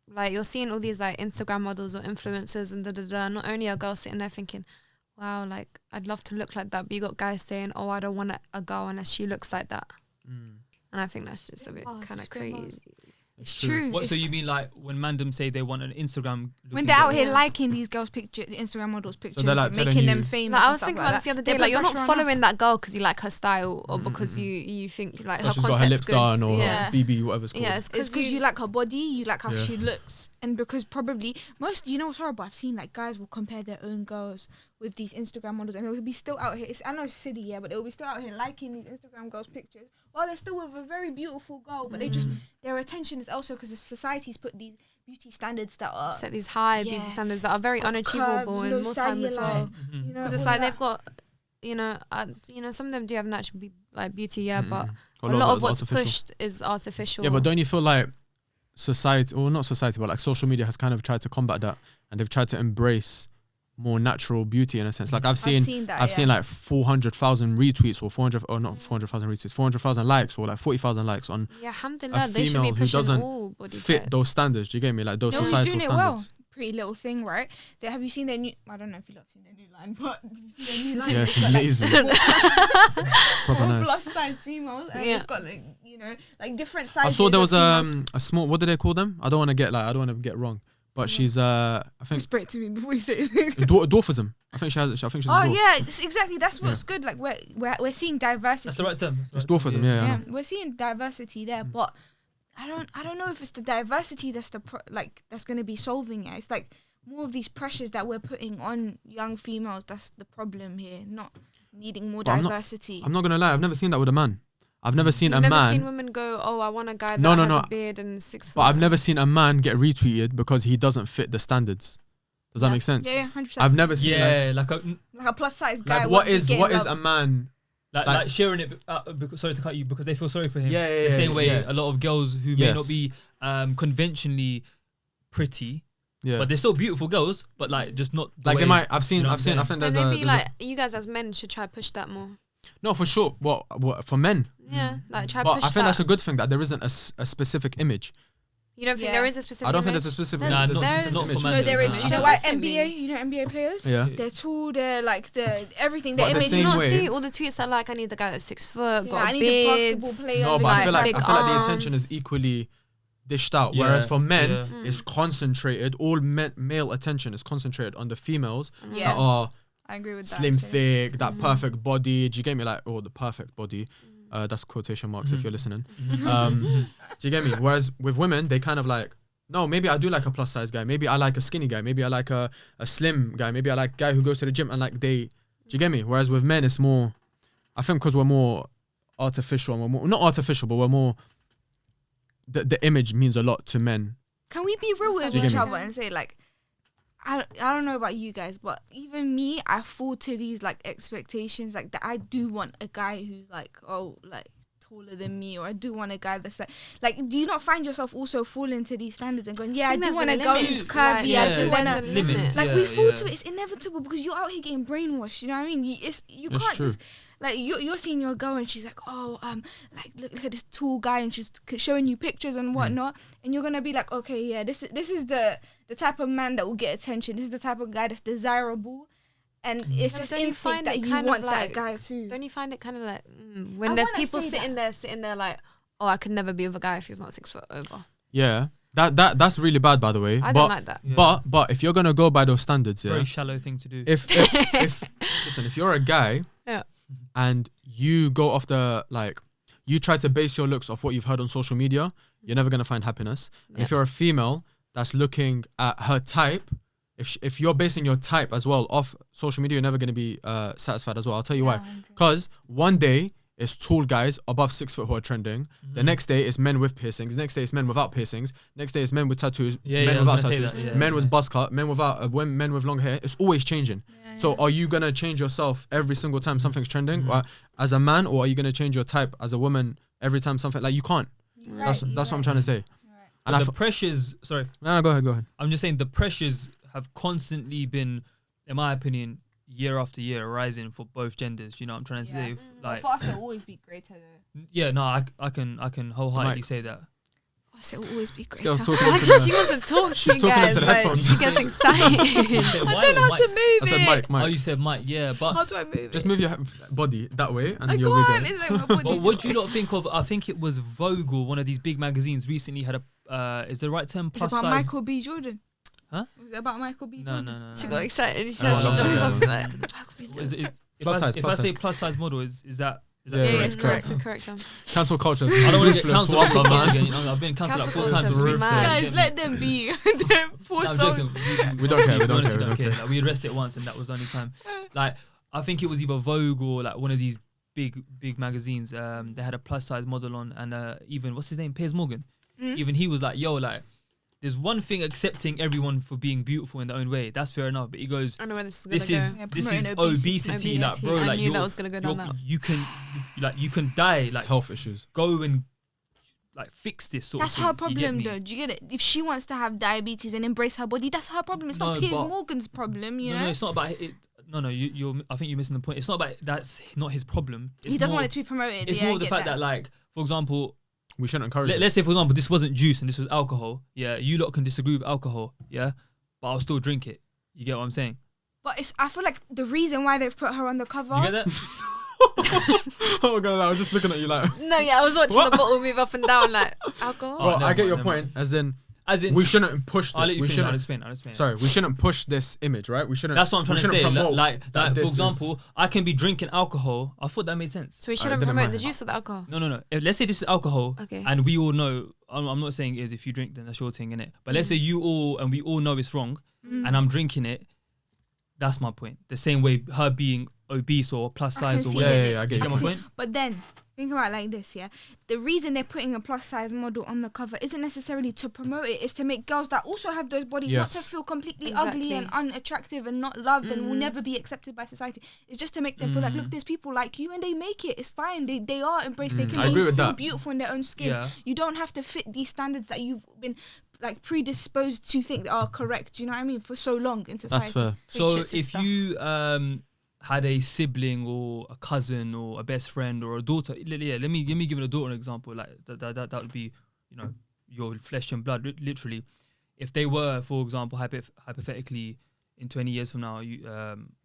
Speaker 4: like you're seeing all these like Instagram models or influencers and da. Not only are girls sitting there thinking, wow, like I'd love to look like that, but you got guys saying, oh, I don't want a girl unless she looks like that. And I think that's just a bit
Speaker 1: Oh,
Speaker 4: kind of
Speaker 1: it's been
Speaker 4: crazy.
Speaker 1: It's true.
Speaker 2: What? So
Speaker 1: It's-
Speaker 2: you mean like when mandem say they want an Instagram?
Speaker 1: when they're out here
Speaker 4: Yeah.
Speaker 1: liking these girls' picture, Instagram models' pictures,
Speaker 3: they're, like,
Speaker 1: and
Speaker 3: telling
Speaker 1: making
Speaker 3: you-
Speaker 1: them famous.
Speaker 4: Like, I
Speaker 1: and
Speaker 4: was
Speaker 1: stuff
Speaker 4: thinking
Speaker 1: like
Speaker 4: about this the other day,
Speaker 1: They
Speaker 4: like
Speaker 1: put
Speaker 4: you're not
Speaker 1: pressure on
Speaker 4: following
Speaker 1: us.
Speaker 4: that girl because you like her style or because you think like
Speaker 3: Or
Speaker 4: her
Speaker 3: she's got her
Speaker 4: content's
Speaker 3: lips
Speaker 4: good.
Speaker 3: done or
Speaker 4: yeah.
Speaker 3: BB, whatever it's called.
Speaker 4: Yeah, it's
Speaker 1: It's
Speaker 4: because
Speaker 1: because you like her body, you like how
Speaker 3: Yeah.
Speaker 1: she looks, and because probably most, you know what's horrible? I've seen like guys will compare their own girls with these Instagram models, and they'll be still out here. I know it's silly, yeah, but they'll be still out here liking these Instagram girls' pictures while they're still with a very beautiful girl, but they just their attention is also because the society's put these beauty standards that are
Speaker 4: set these high
Speaker 1: Yeah.
Speaker 4: beauty standards that are very
Speaker 1: got
Speaker 4: unachievable
Speaker 1: curves,
Speaker 4: in more time as
Speaker 1: cellulite,
Speaker 4: well.
Speaker 1: you know,
Speaker 4: Because it's
Speaker 1: all
Speaker 4: like
Speaker 1: that.
Speaker 4: they've got, some of them do have natural beauty, yeah, but
Speaker 3: A
Speaker 4: a
Speaker 3: lot
Speaker 4: lot
Speaker 3: of
Speaker 4: of
Speaker 3: that
Speaker 4: what's
Speaker 3: is artificial.
Speaker 4: pushed is artificial.
Speaker 3: Yeah, but don't you feel like society, or not society, but like social media has kind of tried to combat that, and they've tried to embrace more natural beauty in a sense. Like I've seen
Speaker 1: that, yeah.
Speaker 3: like 400,000 retweets or 400 or not 400,000 retweets, 400,000 likes or like 40,000 likes on
Speaker 4: yeah, alhamdulillah,
Speaker 3: a
Speaker 4: they should
Speaker 3: female
Speaker 4: be
Speaker 3: who
Speaker 4: pushing
Speaker 3: doesn't
Speaker 4: all body
Speaker 3: fit
Speaker 4: types.
Speaker 3: those standards. Do you get me? Like those
Speaker 1: No, he's
Speaker 3: societal
Speaker 1: doing it well.
Speaker 3: standards.
Speaker 1: Pretty little thing, right? Have you seen their new? I don't know if you lot have seen their new line, but have you seen their new line?
Speaker 3: Yeah,
Speaker 1: It's
Speaker 3: it's
Speaker 1: got, like,
Speaker 3: amazing. Proper
Speaker 1: more
Speaker 3: nice.
Speaker 1: plus size females, and
Speaker 4: Yeah.
Speaker 1: it's got like different sizes.
Speaker 3: I saw there was
Speaker 1: of females.
Speaker 3: a small. What do they call them? I don't want to get wrong, but she's I think
Speaker 1: Whisper it to me before you say it.
Speaker 3: dwarfism. I think she has. I think she's.
Speaker 1: Oh
Speaker 3: a dwarf.
Speaker 1: yeah, exactly. That's what's good. Like we're seeing diversity.
Speaker 2: That's the right term.
Speaker 3: It's dwarfism. Yeah.
Speaker 1: Yeah, we're seeing diversity there, but I don't know if it's the diversity that's that's going to be solving it. It's like more of these pressures that we're putting on young females. That's the problem here, not needing more diversity.
Speaker 3: I'm not gonna lie. I've never seen that with a man. I've never seen
Speaker 4: You've
Speaker 3: a
Speaker 4: never
Speaker 3: man.
Speaker 4: seen women go, oh, I want a guy that
Speaker 3: No,
Speaker 4: has a beard and 6 foot.
Speaker 3: But I've never seen a man get retweeted because he doesn't fit the standards. Does that make sense?
Speaker 1: Yeah, 100%.
Speaker 3: I've never seen.
Speaker 2: Yeah, like
Speaker 1: a plus size guy.
Speaker 3: Like what is a man?
Speaker 2: like sharing it. Because, sorry to cut you, because they feel sorry for him.
Speaker 3: Yeah.
Speaker 2: The same way
Speaker 3: yeah.
Speaker 2: a lot of girls who may not be conventionally pretty,
Speaker 3: Yeah.
Speaker 2: but they're still beautiful girls, but like just not the
Speaker 3: Like
Speaker 2: way,
Speaker 3: they might. I've seen.
Speaker 2: you know
Speaker 3: I've seen. I
Speaker 2: what I'm
Speaker 3: think
Speaker 4: Then
Speaker 3: there's
Speaker 4: maybe
Speaker 3: a.
Speaker 4: like you guys as men should try push that more.
Speaker 3: No, for sure. What for men?
Speaker 4: Yeah, like try
Speaker 3: But
Speaker 4: push
Speaker 3: I think
Speaker 4: that.
Speaker 3: that's a good thing that there isn't a specific image.
Speaker 4: You don't think
Speaker 1: Yeah.
Speaker 4: there is a specific
Speaker 3: I don't think
Speaker 4: image?
Speaker 3: there's a specific.
Speaker 2: Nah,
Speaker 3: there's
Speaker 2: not-
Speaker 3: a specific
Speaker 2: not
Speaker 3: image.
Speaker 2: for
Speaker 1: No,
Speaker 2: man.
Speaker 1: there is.
Speaker 2: Nah.
Speaker 1: You know
Speaker 4: Just
Speaker 1: what?
Speaker 4: listen to
Speaker 1: NBA.
Speaker 4: me.
Speaker 1: You know NBA players.
Speaker 3: Yeah.
Speaker 1: They're tall. They're like the everything. The
Speaker 3: But the
Speaker 1: image.
Speaker 4: Do
Speaker 3: same
Speaker 4: you not
Speaker 3: way-
Speaker 4: see all the tweets that like I need the guy that's 6 foot,
Speaker 1: Yeah,
Speaker 4: got
Speaker 1: I
Speaker 4: a
Speaker 1: need a
Speaker 4: beard.
Speaker 1: basketball player.
Speaker 3: No, but
Speaker 1: with
Speaker 3: I feel like
Speaker 4: big
Speaker 3: the attention is
Speaker 4: arms.
Speaker 3: equally dished out.
Speaker 2: Yeah,
Speaker 3: Whereas for men,
Speaker 2: yeah.
Speaker 3: it's concentrated. All male attention is concentrated on the females
Speaker 1: Yes.
Speaker 3: that are
Speaker 1: I agree with that.
Speaker 3: slim,
Speaker 1: actually.
Speaker 3: thick, that perfect body. Do you get me? Like, oh, the perfect body. That's quotation marks if you're listening. Do you get me? Whereas with women, they kind of like, no, maybe I do like a plus size guy. Maybe I like a skinny guy. Maybe I like a slim guy. Maybe I like a guy who goes to the gym and like do you get me? Whereas with men, it's more, I think because we're more artificial and we're more, not artificial, but we're more, the image means a lot to men.
Speaker 1: Can we be real with
Speaker 3: Do you get
Speaker 1: each
Speaker 3: me?
Speaker 1: other and say like, I don't know about you guys, but even me, I fall to these like expectations like that. I do want a guy who's like taller than me, or I do want a guy that's like do you not find yourself also falling to these standards and going, yeah, I
Speaker 4: think
Speaker 1: do
Speaker 4: there's
Speaker 1: want
Speaker 4: a
Speaker 1: a girl
Speaker 4: limit.
Speaker 1: who's
Speaker 4: Like,
Speaker 1: curvy,
Speaker 2: yeah,
Speaker 1: I
Speaker 2: there's
Speaker 1: do
Speaker 2: a
Speaker 1: want to
Speaker 4: limit.
Speaker 2: limits.
Speaker 1: like
Speaker 2: yeah,
Speaker 1: we fall
Speaker 2: yeah.
Speaker 1: to it. It's inevitable because you're out here getting brainwashed. You know what I mean? You
Speaker 3: It's
Speaker 1: can't
Speaker 3: true.
Speaker 1: just like you're seeing your girl and she's like, oh, like look at this tall guy, and she's showing you pictures and whatnot, and you're gonna be like, okay, yeah, this is the type of man that will get attention. This is the type of guy that's desirable, and it's
Speaker 4: Yeah,
Speaker 1: just
Speaker 4: but don't you
Speaker 1: instinct
Speaker 4: find
Speaker 1: that
Speaker 4: it
Speaker 1: you
Speaker 4: kind of
Speaker 1: want that
Speaker 4: like-
Speaker 1: guy too.
Speaker 4: Don't you find it kind of like
Speaker 1: I
Speaker 4: when there's
Speaker 1: wanna
Speaker 4: people
Speaker 1: say
Speaker 4: sitting there like, oh, I could never be with a guy if he's not 6 foot over.
Speaker 3: Yeah. That's really bad, by the way.
Speaker 4: I
Speaker 3: but
Speaker 4: don't like that.
Speaker 2: Yeah.
Speaker 3: but if you're gonna go by those standards, yeah.
Speaker 2: Very shallow thing to do.
Speaker 3: If listen, if you're a guy,
Speaker 4: Yeah.
Speaker 3: and you go off you try to base your looks off what you've heard on social media, you're never gonna find happiness. And if you're a female that's looking at her type, if you're basing your type as well off social media, you're never gonna be satisfied as well. I'll tell you why. Because one day it's tall guys above 6 foot who are trending. The next day it's men with piercings. Next day it's men without piercings. Next day it's men with tattoos.
Speaker 2: Yeah,
Speaker 3: men
Speaker 2: yeah, I was
Speaker 3: without
Speaker 2: gonna say
Speaker 3: tattoos.
Speaker 2: that, yeah,
Speaker 3: men with
Speaker 2: yeah.
Speaker 3: buzz cut. Men without. Men with long hair. It's always changing. So are you gonna change yourself every single time something's trending, or as a man, or are you gonna change your type as a woman every time something like you can't? That's what I'm trying to say. And
Speaker 2: But the pressures. Sorry,
Speaker 3: no, go ahead.
Speaker 2: I'm just saying the pressures have constantly been, in my opinion, year after year rising for both genders. You know what I'm trying to say? Like,
Speaker 1: for us, it'll always be greater.
Speaker 2: yeah, no, I can wholeheartedly say that.
Speaker 1: For us, it'll always be
Speaker 3: This
Speaker 1: greater.
Speaker 3: girl's talking into the,
Speaker 4: She wants to talk to
Speaker 3: She's
Speaker 4: you
Speaker 3: talking
Speaker 4: guys.
Speaker 3: into the
Speaker 4: Like,
Speaker 3: headphones.
Speaker 4: she gets excited.
Speaker 1: I don't know how to move
Speaker 3: I said
Speaker 1: it.
Speaker 3: Mike.
Speaker 2: Oh, you said Mike, yeah, but
Speaker 1: How do I move
Speaker 3: Just
Speaker 1: it?
Speaker 3: move your body that way, and
Speaker 1: I
Speaker 3: you'll be
Speaker 1: can't.
Speaker 3: good.
Speaker 1: It's like my body.
Speaker 2: But what do you not think of? I think it was Vogue, or one of these big magazines, recently had a. Is the right term
Speaker 1: It's
Speaker 2: plus
Speaker 1: about
Speaker 2: size?
Speaker 1: Michael B. Jordan.
Speaker 2: Huh?
Speaker 1: Was it about Michael B.
Speaker 2: No,
Speaker 1: Jordan?
Speaker 2: no.
Speaker 4: She got excited. He
Speaker 3: No,
Speaker 4: said she
Speaker 3: no,
Speaker 4: jumped
Speaker 3: no,
Speaker 4: off
Speaker 3: no.
Speaker 4: like.
Speaker 1: Michael B. Jordan.
Speaker 2: Is it, if
Speaker 3: Plus
Speaker 2: I,
Speaker 3: size,
Speaker 2: if
Speaker 3: plus
Speaker 2: I say
Speaker 3: size.
Speaker 2: plus size model, is that?
Speaker 3: Yeah,
Speaker 1: Yeah,
Speaker 3: yeah,
Speaker 1: it's
Speaker 3: it's
Speaker 1: correct.
Speaker 3: correct.
Speaker 4: That's correct.
Speaker 3: Cancel culture.
Speaker 2: I don't want to get
Speaker 3: Ruthless,
Speaker 2: cancelled
Speaker 3: whopper,
Speaker 2: on TikTok
Speaker 3: man.
Speaker 2: again. You know, I've been cancelled like 4
Speaker 4: Cancel
Speaker 2: times.
Speaker 4: culture
Speaker 2: this
Speaker 4: is
Speaker 2: week.
Speaker 4: mad.
Speaker 1: Guys,
Speaker 2: Yeah.
Speaker 1: let them be. Them poor
Speaker 2: No, I'm
Speaker 1: souls.
Speaker 2: joking.
Speaker 3: We don't care, we don't
Speaker 2: honestly
Speaker 3: care, we don't care.
Speaker 2: Like, we arrested it once, and that was the only time. Like, I think it was either Vogue or like one of these big magazines. They had a plus size model on, and even what's his name, Piers Morgan. Even he was like, "Yo, like, there's one thing accepting everyone for being beautiful in their own way. That's fair enough." But he goes,
Speaker 4: I know where this is gonna
Speaker 2: "This
Speaker 4: go.
Speaker 2: is
Speaker 1: Yeah,
Speaker 2: this is
Speaker 1: promoting
Speaker 2: obesity, like, bro.
Speaker 4: I
Speaker 2: Like,
Speaker 4: knew that was gonna go down that.
Speaker 2: you can die. Like,
Speaker 3: Health issues.
Speaker 2: go and like fix this sort
Speaker 1: That's
Speaker 2: of thing.
Speaker 1: her
Speaker 2: You get
Speaker 1: problem,
Speaker 2: me?
Speaker 1: though. Do you get it? If she wants to have diabetes and embrace her body, that's her problem. It's not
Speaker 2: No,
Speaker 1: Piers
Speaker 2: but-
Speaker 1: Morgan's problem, you
Speaker 2: No,
Speaker 1: know?
Speaker 2: it's not about it. No, you're. I think you're missing the point. It's not about that's not his problem. It's
Speaker 1: He doesn't
Speaker 2: more,
Speaker 1: want it to be promoted.
Speaker 2: It's
Speaker 1: yeah,
Speaker 2: more
Speaker 1: I
Speaker 2: the
Speaker 1: get
Speaker 2: fact that, like, for example,
Speaker 3: We shouldn't encourage it.
Speaker 2: let's say, for example, this wasn't juice and this was alcohol. Yeah, you lot can disagree with alcohol. Yeah, but I'll still drink it. You get what I'm saying?
Speaker 1: But I feel like the reason why they've put her on the cover.
Speaker 2: You get that?
Speaker 3: Oh my god, I was just looking at you like.
Speaker 4: No, yeah, I was watching the bottle move up and down like alcohol.
Speaker 2: Oh,
Speaker 3: Well,
Speaker 2: never
Speaker 3: I get
Speaker 2: mind,
Speaker 3: your
Speaker 2: never
Speaker 3: point. As then,
Speaker 2: As in,
Speaker 3: we shouldn't push
Speaker 2: I'll
Speaker 3: this.
Speaker 2: let you
Speaker 3: We
Speaker 2: finish. I'll
Speaker 3: shouldn't.
Speaker 2: explain.
Speaker 3: Sorry, we shouldn't push this image, right? We shouldn't.
Speaker 2: That's what I'm trying
Speaker 3: we
Speaker 2: to say.
Speaker 3: shouldn't promote
Speaker 2: Like for
Speaker 3: this is-
Speaker 2: example, I can be drinking alcohol. I thought that made sense.
Speaker 4: So we shouldn't
Speaker 3: didn't
Speaker 4: promote
Speaker 3: mind.
Speaker 4: the juice or the alcohol.
Speaker 2: No. Let's say this is alcohol,
Speaker 4: Okay.
Speaker 2: and we all know. I'm not saying is if you drink, then that's your thing, innit? But let's say you all and we all know it's wrong, and I'm drinking it. That's my point. The same way her being obese or plus
Speaker 1: I can
Speaker 2: size or
Speaker 1: see
Speaker 2: whatever.
Speaker 1: it.
Speaker 3: Yeah, I
Speaker 2: Do
Speaker 3: get
Speaker 2: you
Speaker 3: it.
Speaker 2: get my
Speaker 1: See,
Speaker 2: point?
Speaker 1: But then think about it like this, yeah. The reason they're putting a plus size model on the cover isn't necessarily to promote it. It's to make girls that also have those bodies
Speaker 3: Yes.
Speaker 1: not to feel completely
Speaker 4: Exactly.
Speaker 1: ugly and unattractive and not loved and will never be accepted by society. It's just to make them feel like, look, there's people like you and they make it. It's fine. They are embraced. They can
Speaker 3: I agree with
Speaker 1: feel
Speaker 3: that.
Speaker 1: beautiful in their own skin.
Speaker 2: Yeah.
Speaker 1: You don't have to fit these standards that you've been like predisposed to think are correct. Do you know what I mean? For so long in society.
Speaker 3: That's fair.
Speaker 2: So
Speaker 1: Shit
Speaker 2: if
Speaker 1: sister.
Speaker 2: you had a sibling or a cousin or a best friend or a daughter, let me give a daughter an example. Like that would be, you know, your flesh and blood, literally. If they were, for example, hypothetically, in 20 years from now, you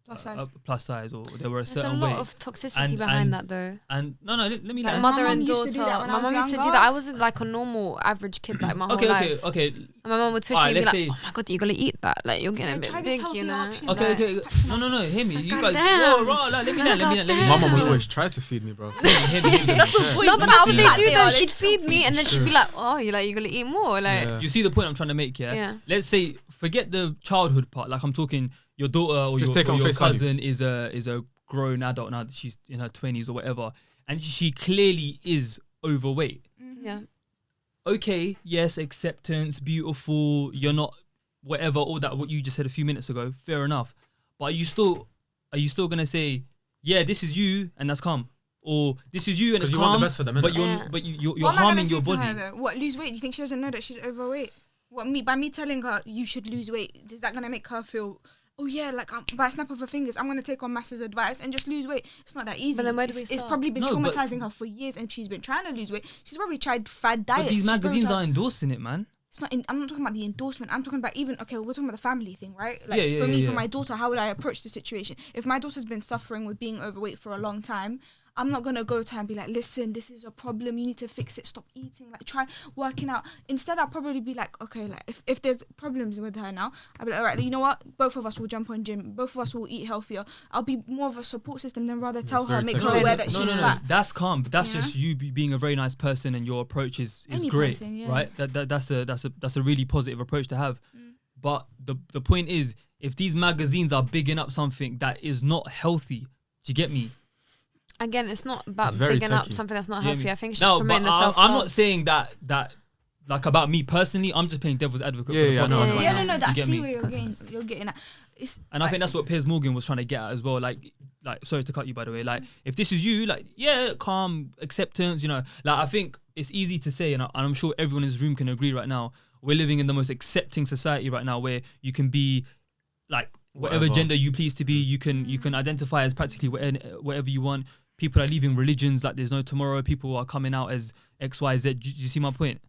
Speaker 1: Plus size.
Speaker 2: plus size, or they were a
Speaker 4: There's a
Speaker 2: certain
Speaker 4: lot
Speaker 2: weight.
Speaker 4: of toxicity
Speaker 2: And-
Speaker 4: behind
Speaker 2: and-
Speaker 4: that though.
Speaker 2: And no, let me
Speaker 4: Like
Speaker 2: land.
Speaker 4: mother
Speaker 1: My
Speaker 4: and
Speaker 1: mum used
Speaker 4: daughter.
Speaker 1: to do that when I
Speaker 4: My
Speaker 1: was
Speaker 4: mum used to do
Speaker 1: younger.
Speaker 4: that. I wasn't like a normal average kid like my whole
Speaker 2: Okay,
Speaker 4: life.
Speaker 2: okay.
Speaker 4: And my mum would push
Speaker 2: Alright,
Speaker 4: me and be
Speaker 2: let's
Speaker 4: like,
Speaker 2: say-
Speaker 4: "Oh my god, you're gonna eat that? Like you're getting
Speaker 1: Yeah,
Speaker 4: a bit
Speaker 1: try this
Speaker 4: big,
Speaker 1: healthier
Speaker 4: you know."
Speaker 1: option.
Speaker 2: Okay,
Speaker 1: Like,
Speaker 2: okay. No, hear me. You guys,
Speaker 4: goddamn.
Speaker 2: whoa, raw, let me land.
Speaker 3: My mom would always try to feed me, bro.
Speaker 2: Hear me.
Speaker 1: That's what boys
Speaker 4: No, but
Speaker 1: do.
Speaker 4: that's what they
Speaker 1: Like
Speaker 4: do though.
Speaker 1: are,
Speaker 4: She'd
Speaker 1: they
Speaker 4: feed me and then she'd be like, "Oh, you're gonna eat more." Like,
Speaker 3: Yeah.
Speaker 2: You see the point I'm trying to make, yeah?
Speaker 4: Yeah.
Speaker 2: Let's say, forget the childhood part. Like I'm talking, your daughter or
Speaker 3: Just
Speaker 2: your,
Speaker 3: take it
Speaker 2: or
Speaker 3: on
Speaker 2: your
Speaker 3: face value.
Speaker 2: cousin is a grown adult now. That she's in her 20s or whatever, and she clearly is overweight.
Speaker 4: yeah.
Speaker 2: Okay, yes, acceptance, beautiful. You're not whatever. All that what you just said a few minutes ago. Fair enough. But are you still gonna say, yeah, this is you and that's calm, or this is you and it's
Speaker 3: Because you
Speaker 2: calm,
Speaker 3: want the best for them,
Speaker 2: but
Speaker 3: innit?
Speaker 2: you're
Speaker 4: Yeah.
Speaker 2: but you're
Speaker 1: What am I
Speaker 2: harming
Speaker 1: gonna
Speaker 2: your
Speaker 1: say to
Speaker 2: body.
Speaker 1: her, though? What, lose weight? Do you think she doesn't know that she's overweight? By me telling her you should lose weight, is that gonna make her feel, oh yeah, like by a snap of her fingers, I'm gonna take on Mass's advice and just lose weight? It's not that easy.
Speaker 4: But then where do we
Speaker 1: It's
Speaker 4: start?
Speaker 1: probably been
Speaker 2: No, but-
Speaker 1: traumatizing her for years, and she's been trying to lose weight. She's probably tried fad diets.
Speaker 2: But these
Speaker 1: She's probably
Speaker 2: magazines
Speaker 1: tried-
Speaker 2: are endorsing it, man.
Speaker 1: It's not. I'm not talking about the endorsement. I'm talking about we're talking about the family thing, right? Like
Speaker 2: Yeah,
Speaker 1: for me,
Speaker 2: yeah.
Speaker 1: for my daughter, how would I approach the situation? If my daughter's been suffering with being overweight for a long time, I'm not gonna go to her and be like, listen, this is a problem. You need to fix it. Stop eating. Like try working out. Instead, I'll probably be like, okay, like if there's problems with her now, I'll be like, all right, you know what? Both of us will jump on gym. Both of us will eat healthier. I'll be more of a support system than rather tell her,
Speaker 3: very
Speaker 1: make her
Speaker 3: technical.
Speaker 1: aware that she's fat.
Speaker 2: That's calm. But that's
Speaker 1: Yeah.
Speaker 2: just you being a very nice person, and your approach is
Speaker 1: Any
Speaker 2: great,
Speaker 1: person, yeah.
Speaker 2: right? That's a really positive approach to have. But the point is, if these magazines are bigging up something that is not healthy, do you get me?
Speaker 4: Again, it's not about
Speaker 3: It's very
Speaker 4: bigging up
Speaker 3: techie.
Speaker 4: something that's not
Speaker 2: You get
Speaker 4: healthy.
Speaker 2: me?
Speaker 4: I think she's
Speaker 2: No,
Speaker 4: promoting
Speaker 2: but
Speaker 4: the self.
Speaker 2: I'm not saying that like about me personally. I'm just playing devil's advocate.
Speaker 3: Yeah,
Speaker 2: for the
Speaker 3: yeah, I know,
Speaker 2: podcast
Speaker 3: I know.
Speaker 2: right
Speaker 1: Yeah,
Speaker 2: now.
Speaker 1: no,
Speaker 2: You
Speaker 1: I
Speaker 2: get
Speaker 1: see
Speaker 2: me?
Speaker 1: where you're getting at. It's
Speaker 2: And I think that's what Piers Morgan was trying to get at as well. Like sorry to cut you, by the way. Like, if this is you, like, yeah, calm, acceptance, you know. Like, I think it's easy to say, and I'm sure everyone in this room can agree right now. We're living in the most accepting society right now, where you can be, like, whatever
Speaker 3: Whatever.
Speaker 2: gender you please to be. You can identify as practically whatever you want. People are leaving religions like there's no tomorrow. People are coming out as X, Y, Z. Do you see my point?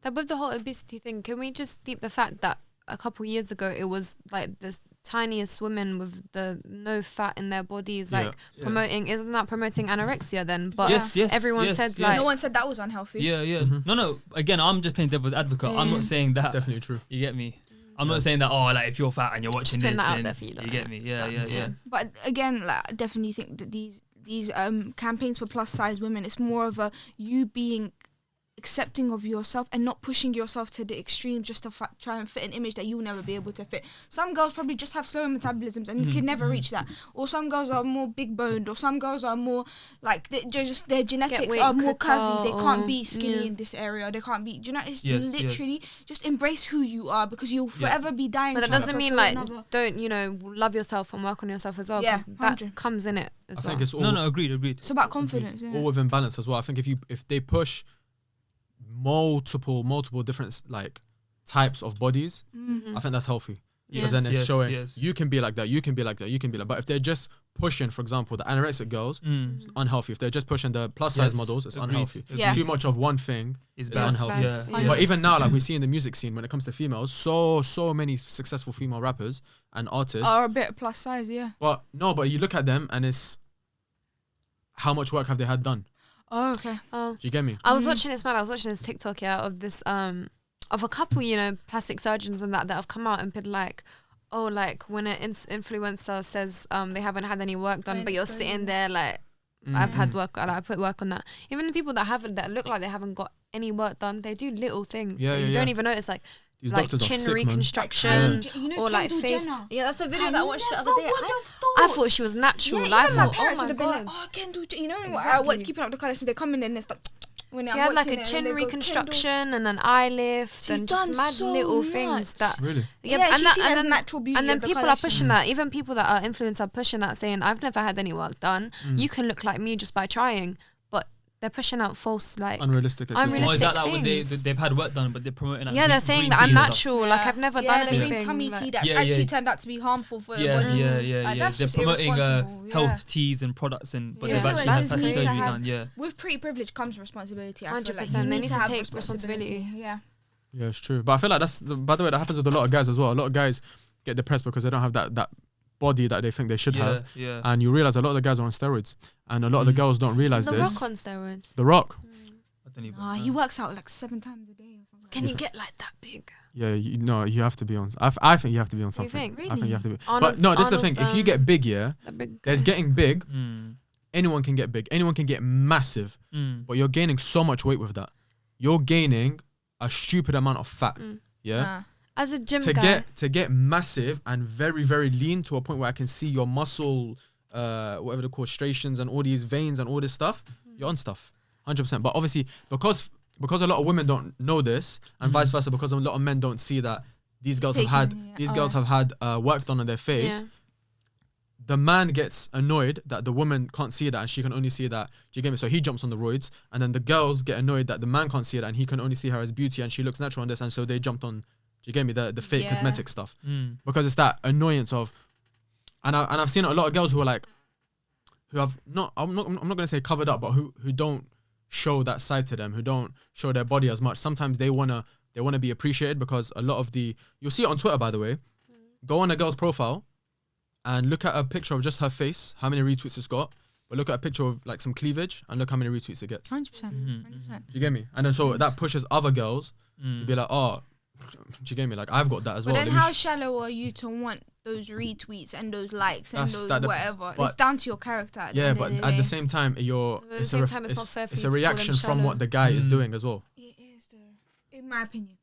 Speaker 4: That with the whole obesity thing, can we just deep the fact that a couple years ago it was like the tiniest women with the no fat in their bodies, like
Speaker 2: Yeah.
Speaker 4: promoting, isn't that promoting anorexia then? But
Speaker 2: Yes,
Speaker 4: everyone
Speaker 2: yes,
Speaker 4: said
Speaker 2: yes.
Speaker 4: like
Speaker 1: no one said that was unhealthy.
Speaker 2: Yeah. No. Again, I'm just playing devil's advocate. I'm not saying that.
Speaker 3: Definitely true.
Speaker 2: You get me? I'm not saying that. Oh, like if you're fat and you're watching
Speaker 4: putting
Speaker 2: this,
Speaker 4: that out
Speaker 2: then
Speaker 4: there for you,
Speaker 2: you
Speaker 4: don't
Speaker 2: get
Speaker 4: I?
Speaker 2: me? Yeah.
Speaker 1: But again, like, I definitely think that these campaigns for plus size women, it's more of a you being accepting of yourself and not pushing yourself to the extremes just to try and fit an image that you'll never be able to fit. Some girls probably just have slower metabolisms and you can never reach that. Or some girls are more big boned, or some girls are more like their genetics
Speaker 4: weight
Speaker 1: are more
Speaker 4: quicker,
Speaker 1: curvy. They can't
Speaker 4: or-
Speaker 1: be skinny
Speaker 4: yeah.
Speaker 1: in this area. They can't be. Do you know? It's
Speaker 2: Yes,
Speaker 1: literally just embrace who you are, because you'll forever be dying.
Speaker 4: But that
Speaker 1: trying to
Speaker 4: doesn't mean
Speaker 1: fulfill
Speaker 4: like
Speaker 1: another.
Speaker 4: don't love yourself and work on yourself as well,
Speaker 1: Yeah,
Speaker 4: because that
Speaker 1: 100.
Speaker 4: comes in it as
Speaker 3: I
Speaker 4: well.
Speaker 3: think it's all
Speaker 2: No, agreed.
Speaker 1: It's about confidence. Yeah.
Speaker 3: all within balance as well. I think if they push multiple different like types of bodies, I think that's healthy. Because then it's showing you can be like that, you can be like that, you can be like. But if they're just pushing, for example, the anorexic girls, it's unhealthy. If they're just pushing the plus size models, it's unhealthy.
Speaker 1: Yeah.
Speaker 3: Too much of one thing
Speaker 2: It's
Speaker 3: is
Speaker 2: bad.
Speaker 3: unhealthy.
Speaker 2: Yeah.
Speaker 3: But even now, like we see in the music scene, when it comes to females, so many successful female rappers and artists.
Speaker 1: Are a bit plus size, yeah.
Speaker 3: But you look at them and it's how much work have they had done?
Speaker 1: Oh, okay.
Speaker 4: Oh,
Speaker 3: Do you get me?
Speaker 4: I was watching this TikTok of this of a couple, you know, plastic surgeons and that have come out and been like, oh, like when an influencer says they haven't had any work done, but you're sitting there like, I've had work, like, I put work on that. Even the people that look like they haven't got any work done, they do little things that you don't even notice, like
Speaker 3: These
Speaker 4: like
Speaker 3: doctors are
Speaker 4: chin
Speaker 3: sick, man.
Speaker 4: reconstruction
Speaker 1: You know
Speaker 4: or like
Speaker 1: Kendall
Speaker 4: face.
Speaker 1: Jenner?
Speaker 4: Yeah, that's a video
Speaker 1: I
Speaker 4: that I watched the other
Speaker 1: never
Speaker 4: day.
Speaker 1: would have
Speaker 4: I
Speaker 1: thought.
Speaker 4: thought she was natural.
Speaker 1: Yeah,
Speaker 4: I
Speaker 1: even my
Speaker 4: thought,
Speaker 1: parents
Speaker 4: oh
Speaker 1: would
Speaker 4: my
Speaker 1: have been like,
Speaker 4: god.
Speaker 1: oh, Kendall, you know what?
Speaker 4: Exactly.
Speaker 1: What's keeping up the colours? So they come in and it's like, when
Speaker 4: She
Speaker 1: I'm
Speaker 4: had like
Speaker 1: watching
Speaker 4: a
Speaker 1: it
Speaker 4: chin
Speaker 1: and they go,
Speaker 4: reconstruction and an eye lift
Speaker 1: She's
Speaker 4: and just
Speaker 1: done
Speaker 4: mad
Speaker 1: so
Speaker 4: little
Speaker 1: much.
Speaker 4: things that.
Speaker 3: Really?
Speaker 1: Yeah, she's seen as natural beauty
Speaker 4: and then
Speaker 1: of the
Speaker 4: people are
Speaker 1: Kardashians.
Speaker 4: pushing that. Even people that are influencers are pushing that, saying, "I've never had any work done. You can look like me just by trying." But they're pushing out false, like
Speaker 3: Unrealistic.
Speaker 2: Or is
Speaker 4: Unrealistic
Speaker 2: that like when
Speaker 4: things.
Speaker 2: they've had work done, but they're promoting? Like,
Speaker 4: yeah, they're saying that I'm natural. Like I've never done
Speaker 1: the green
Speaker 4: anything.
Speaker 1: tummy
Speaker 4: like-
Speaker 1: tea that's
Speaker 2: Yeah,
Speaker 1: actually
Speaker 2: yeah.
Speaker 1: turned out to be harmful for
Speaker 2: Yeah,
Speaker 1: the body.
Speaker 2: yeah.
Speaker 1: That's
Speaker 2: They're
Speaker 1: just
Speaker 2: promoting
Speaker 1: irresponsible,
Speaker 2: health teas and products, and but
Speaker 4: Yeah.
Speaker 2: they've actually had
Speaker 4: That's
Speaker 2: plastic
Speaker 4: need to
Speaker 2: surgery
Speaker 1: have-
Speaker 2: done. Yeah.
Speaker 1: With pretty privilege comes responsibility. I feel like
Speaker 4: 100%.
Speaker 1: you
Speaker 4: They need to
Speaker 1: have
Speaker 4: take responsibility.
Speaker 1: Yeah.
Speaker 3: Yeah, it's true. But I feel like by the way, that happens with a lot of guys as well. A lot of guys get depressed because they don't have that body that they think they should have.
Speaker 2: Yeah.
Speaker 3: And you realize a lot of the guys are on steroids, and a lot of the girls don't realize
Speaker 4: Is The
Speaker 3: this.
Speaker 4: Rock on steroids.
Speaker 3: The Rock.
Speaker 2: I don't even.
Speaker 1: Nah, he works out like 7 times a day or something.
Speaker 4: Can you get like that big?
Speaker 3: Yeah, you have to be on. I think you have to be on something.
Speaker 4: think?
Speaker 3: I think you have to be.
Speaker 4: Arnold-
Speaker 3: but no, this is the
Speaker 4: Arnold,
Speaker 3: thing. If you get big, yeah,
Speaker 4: That big.
Speaker 3: there's getting big.
Speaker 2: Mm.
Speaker 3: Anyone can get big. Anyone can get massive.
Speaker 2: Mm.
Speaker 3: But you're gaining so much weight with that. You're gaining a stupid amount of fat.
Speaker 4: Mm.
Speaker 3: Yeah.
Speaker 4: As a gym
Speaker 3: To
Speaker 4: guy,
Speaker 3: get massive and very, very lean to a point where I can see your muscle, whatever they're called, striations and all these veins and all this stuff, you're on stuff, 100%. But obviously, because a lot of women don't know this, and vice versa, because a lot of men don't see that these girls have had work done on their face.
Speaker 4: yeah.
Speaker 3: The man gets annoyed that the woman can't see that and she can only see that. Do you get me? So he jumps on the roids, and then the girls get annoyed that the man can't see it and he can only see her as beauty and she looks natural on this, and so they jumped on. Do you get me? The fake
Speaker 4: Yeah.
Speaker 3: cosmetic stuff,
Speaker 2: Mm.
Speaker 3: because it's that annoyance of, and I've seen a lot of girls who are like, who have not. I'm not gonna say covered up, but who don't show that side to them, who don't show their body as much. Sometimes they wanna be appreciated, because a lot of you'll see it on Twitter, by the way. Go on a girl's profile and look at a picture of just her face, how many retweets it's got. But look at a picture of like some cleavage and look how many retweets it gets.
Speaker 1: 100%.
Speaker 2: Mhm,
Speaker 1: 100%.
Speaker 3: Do you get me? And then so that pushes other girls to be like, oh, do you get me? Like, I've got that as
Speaker 1: But
Speaker 3: well.
Speaker 1: then
Speaker 3: Let me
Speaker 1: how shallow are you to want those retweets and those likes and
Speaker 3: That's
Speaker 1: those
Speaker 3: that-
Speaker 1: whatever?
Speaker 3: but-
Speaker 1: It's down to your character. At the
Speaker 3: yeah,
Speaker 1: end
Speaker 3: but
Speaker 1: of the
Speaker 3: at
Speaker 1: day.
Speaker 3: the same time,
Speaker 4: But at the same time, it's not fair for
Speaker 3: it's
Speaker 4: you
Speaker 3: a
Speaker 4: to call them
Speaker 3: reaction from
Speaker 4: shallow.
Speaker 3: what the guy is
Speaker 2: Mm.
Speaker 3: doing as well.
Speaker 1: It is though, in my opinion.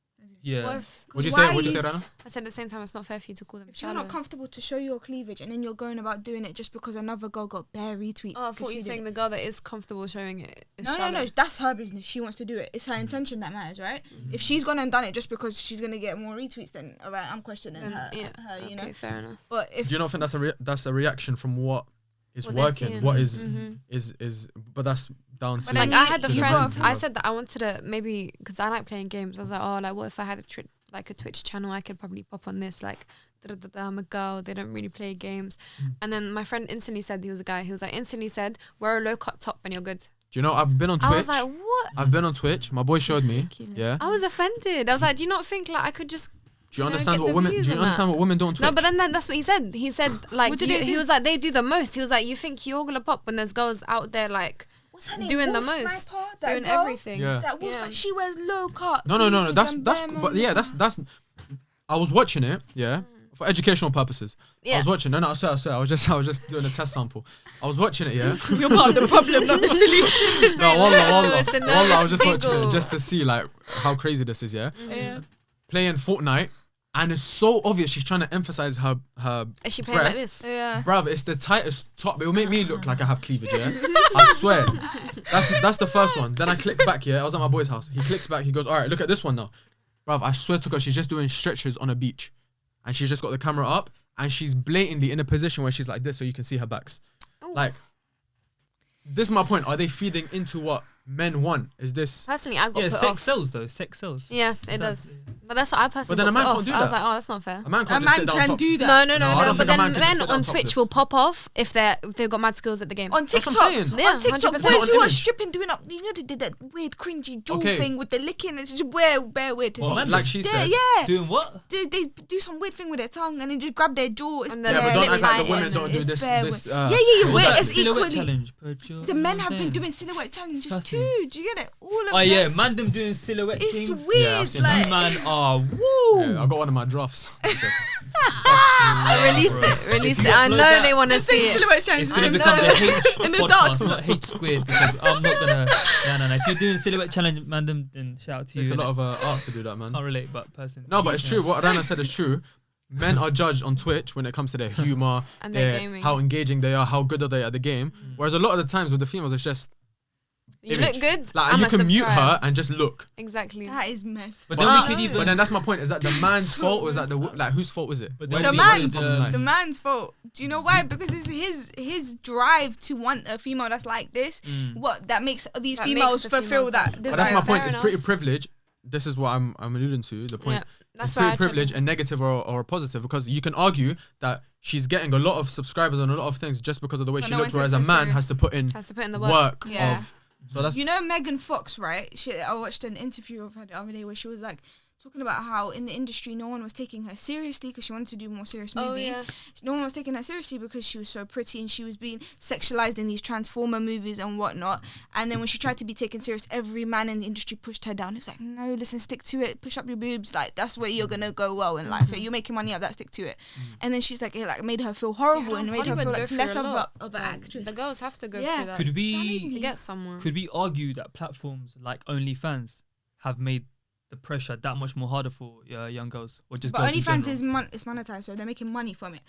Speaker 2: Yeah.
Speaker 4: What if,
Speaker 3: What'd you
Speaker 1: Why
Speaker 3: say? What'd you
Speaker 1: you-
Speaker 3: say, Rana?
Speaker 4: I said at the same time, it's not fair for you to call them
Speaker 1: If you're
Speaker 4: shallow.
Speaker 1: not comfortable to show your cleavage and then you're going about doing it just because another girl got bare retweets.
Speaker 4: Oh, I
Speaker 1: 'cause
Speaker 4: thought
Speaker 1: she
Speaker 4: you were
Speaker 1: did
Speaker 4: saying
Speaker 1: it.
Speaker 4: the girl that is comfortable showing it is
Speaker 1: No,
Speaker 4: shallow.
Speaker 1: that's her business. She wants to do it. It's her intention that matters, right? If she's gone and done it just because she's gonna get more retweets, then alright, I'm questioning
Speaker 4: Then,
Speaker 1: her.
Speaker 4: yeah,
Speaker 1: her, you
Speaker 4: okay,
Speaker 1: know.
Speaker 4: fair enough.
Speaker 1: But if
Speaker 3: Do you not think that's a reaction from what is
Speaker 4: What they're
Speaker 3: working?
Speaker 4: seeing.
Speaker 3: What is
Speaker 4: Mhm.
Speaker 3: is but that's down to.
Speaker 4: But like
Speaker 1: then
Speaker 4: I
Speaker 1: you-
Speaker 4: had the
Speaker 3: to
Speaker 4: friend,
Speaker 3: men.
Speaker 4: I said that I wanted to maybe, because I like playing games. I was like, oh, like what if I had a Twitch channel? I could probably pop on this. Like, I'm a girl. They don't really play games. And then my friend instantly said, he was a guy. He was like, instantly said, wear a low cut top and you're good.
Speaker 3: Do you know I've been on Twitch?
Speaker 4: I was like, what?
Speaker 3: I've been on Twitch. My boy showed me.
Speaker 1: Ridiculous.
Speaker 3: Yeah.
Speaker 4: I was offended. I was like, do you not think like I could just?
Speaker 3: Do you
Speaker 4: you know,
Speaker 3: understand
Speaker 4: get
Speaker 3: what
Speaker 4: the
Speaker 3: women?
Speaker 4: views
Speaker 3: Do you
Speaker 4: on
Speaker 3: understand
Speaker 4: that?
Speaker 3: what women do on Twitch?
Speaker 4: No, but then that's what he said. He said like
Speaker 1: What did
Speaker 4: you,
Speaker 1: they
Speaker 4: he
Speaker 1: do?
Speaker 4: was like they do the most. He was like, you think you're gonna pop when there's girls out there like
Speaker 1: what's her name?
Speaker 4: doing the
Speaker 1: Wolf
Speaker 4: most,
Speaker 1: Sniper? That
Speaker 4: doing
Speaker 1: girl?
Speaker 4: everything.
Speaker 3: Yeah.
Speaker 1: That wolf
Speaker 4: Yeah.
Speaker 1: sniper, she wears low cut.
Speaker 3: No.
Speaker 1: cleavage
Speaker 3: That's
Speaker 1: and
Speaker 3: that's.
Speaker 1: bare
Speaker 3: But yeah,
Speaker 1: moment.
Speaker 3: that's. I was watching it. Yeah. For educational purposes. I
Speaker 4: Yeah.
Speaker 3: was watching. No, I swear. I was just doing a test sample. I was watching it. Yeah.
Speaker 1: You're part of the problem, not the solution.
Speaker 3: No, wallah,
Speaker 4: It's a
Speaker 3: I was just
Speaker 4: nervous
Speaker 3: watching it
Speaker 4: giggle.
Speaker 3: just to see like how crazy this is. Yeah.
Speaker 1: Yeah.
Speaker 3: Playing Fortnite, and it's so obvious she's trying to emphasize her
Speaker 4: Is she playing like
Speaker 3: breast.
Speaker 4: this?
Speaker 1: Yeah.
Speaker 3: Bruv, it's the tightest top. It will make me look like I have cleavage, yeah? I swear. That's the first one. Then I click back, yeah? I was at my boy's house. He clicks back. He goes, all right, look at this one now. Bruv, I swear to God, she's just doing stretches on a beach. And she's just got the camera up. And she's blatantly in a position where she's like this so you can see her backs.
Speaker 4: Ooh.
Speaker 3: Like, this is my point. Are they feeding into what men want? Is this...
Speaker 4: Personally, I got
Speaker 2: Yeah,
Speaker 4: put
Speaker 2: sex
Speaker 4: off.
Speaker 2: sells though. Sex sells.
Speaker 4: Yeah, it does. But that's what I personally.
Speaker 3: But then a man
Speaker 4: got
Speaker 3: can't
Speaker 4: put
Speaker 3: do
Speaker 4: off. I was
Speaker 3: that.
Speaker 4: like, oh, that's not fair.
Speaker 3: A man
Speaker 1: A
Speaker 3: can't just
Speaker 1: man
Speaker 3: sit down
Speaker 1: can
Speaker 3: top.
Speaker 1: do that.
Speaker 4: No.
Speaker 3: I don't
Speaker 4: But
Speaker 3: think a man
Speaker 4: then
Speaker 3: can just
Speaker 4: men
Speaker 3: sit down
Speaker 4: on Twitch
Speaker 3: topless.
Speaker 4: will pop off if they've got mad skills at the game.
Speaker 1: On
Speaker 3: That's
Speaker 1: TikTok,
Speaker 3: what I'm saying.
Speaker 4: Yeah,
Speaker 1: on TikTok,
Speaker 4: 100%.
Speaker 1: boys who are
Speaker 3: Image.
Speaker 1: stripping, doing up, you know, they did that weird cringy jaw
Speaker 3: Okay.
Speaker 1: thing with the licking. It's just bare weird to
Speaker 2: Well,
Speaker 1: see.
Speaker 2: man,
Speaker 3: Like she
Speaker 1: Yeah,
Speaker 3: said.
Speaker 1: yeah.
Speaker 2: Doing what?
Speaker 1: They do some weird thing with their tongue and then just grab their jaw. It's
Speaker 4: And
Speaker 3: Yeah,
Speaker 4: then
Speaker 3: but
Speaker 1: bare
Speaker 3: don't
Speaker 4: lip
Speaker 3: act like the
Speaker 4: biting.
Speaker 3: women don't do
Speaker 1: It's
Speaker 3: this.
Speaker 1: bare
Speaker 3: This.
Speaker 1: weird. Yeah.
Speaker 2: What's
Speaker 1: Wait,
Speaker 2: that
Speaker 1: it's
Speaker 2: silhouette
Speaker 1: equally.
Speaker 2: challenge? Put your-
Speaker 1: The
Speaker 2: you know
Speaker 1: men
Speaker 2: what
Speaker 1: have
Speaker 2: I'm
Speaker 1: been
Speaker 2: saying?
Speaker 1: doing silhouette challenges
Speaker 2: Trust
Speaker 1: too.
Speaker 2: me.
Speaker 1: Do you get it? All of
Speaker 2: Oh
Speaker 1: them.
Speaker 2: yeah, man, them doing silhouette
Speaker 1: It's
Speaker 2: things.
Speaker 3: Yeah, I've
Speaker 1: weird.
Speaker 3: seen
Speaker 2: You
Speaker 1: Like,
Speaker 2: man are woo.
Speaker 3: Yeah, I got one of my drafts.
Speaker 4: Release it. I know
Speaker 2: that-
Speaker 4: they want to
Speaker 1: the same
Speaker 4: see it.
Speaker 1: silhouette
Speaker 2: It's
Speaker 1: challenge.
Speaker 2: gonna
Speaker 1: I
Speaker 2: become
Speaker 1: know.
Speaker 2: the H
Speaker 1: In the
Speaker 2: podcast,
Speaker 1: dark.
Speaker 2: not H squared. Because I'm not gonna. No. If you're doing silhouette challenge, man, then shout out to
Speaker 3: Takes
Speaker 2: you.
Speaker 3: a lot
Speaker 2: innit?
Speaker 3: of art to do that, man.
Speaker 2: Can't relate, but personally.
Speaker 3: No, but it's true. What Rana said is true. Men are judged on Twitch when it comes to their humor,
Speaker 4: And their gaming.
Speaker 3: how engaging they are, how good are they at the game. Whereas a lot of the times with the females, it's just
Speaker 4: You
Speaker 3: image.
Speaker 4: look good.
Speaker 3: like
Speaker 4: I'm
Speaker 3: you
Speaker 4: a
Speaker 3: can mute
Speaker 4: subscribe.
Speaker 3: her and just look.
Speaker 4: Exactly.
Speaker 1: That is messed.
Speaker 2: But
Speaker 3: But
Speaker 2: then
Speaker 3: no.
Speaker 2: we could even.
Speaker 3: But then that's my point. Is that the man's
Speaker 1: so
Speaker 3: fault or is that the
Speaker 1: messed up.
Speaker 3: like whose fault is it?
Speaker 2: But
Speaker 3: Where
Speaker 2: then
Speaker 1: The
Speaker 3: does
Speaker 2: we
Speaker 3: it
Speaker 1: man's,
Speaker 2: could,
Speaker 3: come from, like?
Speaker 1: the man's fault. Do you know why? Because it's his drive to want a female that's like this. What that makes these
Speaker 4: That
Speaker 1: females
Speaker 4: makes the
Speaker 1: fulfill
Speaker 4: females
Speaker 1: that
Speaker 4: like-
Speaker 3: But that's
Speaker 1: desire.
Speaker 3: my
Speaker 4: Fair
Speaker 3: point. It's
Speaker 4: enough.
Speaker 3: pretty privilege. This is what I'm alluding to. The point.
Speaker 4: Yeah, that's
Speaker 3: It's
Speaker 4: where I
Speaker 3: pretty privilege, a negative or a positive, because you can argue that she's getting a lot of subscribers and a lot of things just because of the way
Speaker 1: But
Speaker 3: she
Speaker 1: no one
Speaker 3: looks, whereas a
Speaker 1: takes her
Speaker 3: man
Speaker 1: serious.
Speaker 3: has to put in
Speaker 4: has to put in the work.
Speaker 3: work
Speaker 1: Yeah.
Speaker 3: of. So that's
Speaker 1: You know Megan Fox, right? I watched an interview of her the other day where she was like talking about how in the industry no one was taking her seriously because she wanted to do more serious movies.
Speaker 4: Oh, yeah.
Speaker 1: No one was taking her seriously because she was so pretty and she was being sexualized in these Transformer movies and whatnot. And then when she tried to be taken serious, every man in the industry pushed her down. It was like, no, listen, stick to it. Push up your boobs. Like, that's where you're going to go well in life. You're making money out of that, stick to it. And then she's like, it like made her feel horrible and made her feel like less of an actress.
Speaker 4: The girls have to go
Speaker 1: Yeah.
Speaker 4: through that
Speaker 2: Could
Speaker 4: to
Speaker 2: we
Speaker 4: get somewhere.
Speaker 2: argue that platforms like OnlyFans have made the pressure that much more harder for young girls or just
Speaker 1: But
Speaker 2: girls in
Speaker 1: OnlyFans
Speaker 2: general?
Speaker 1: is it's monetized, so they're making money from it.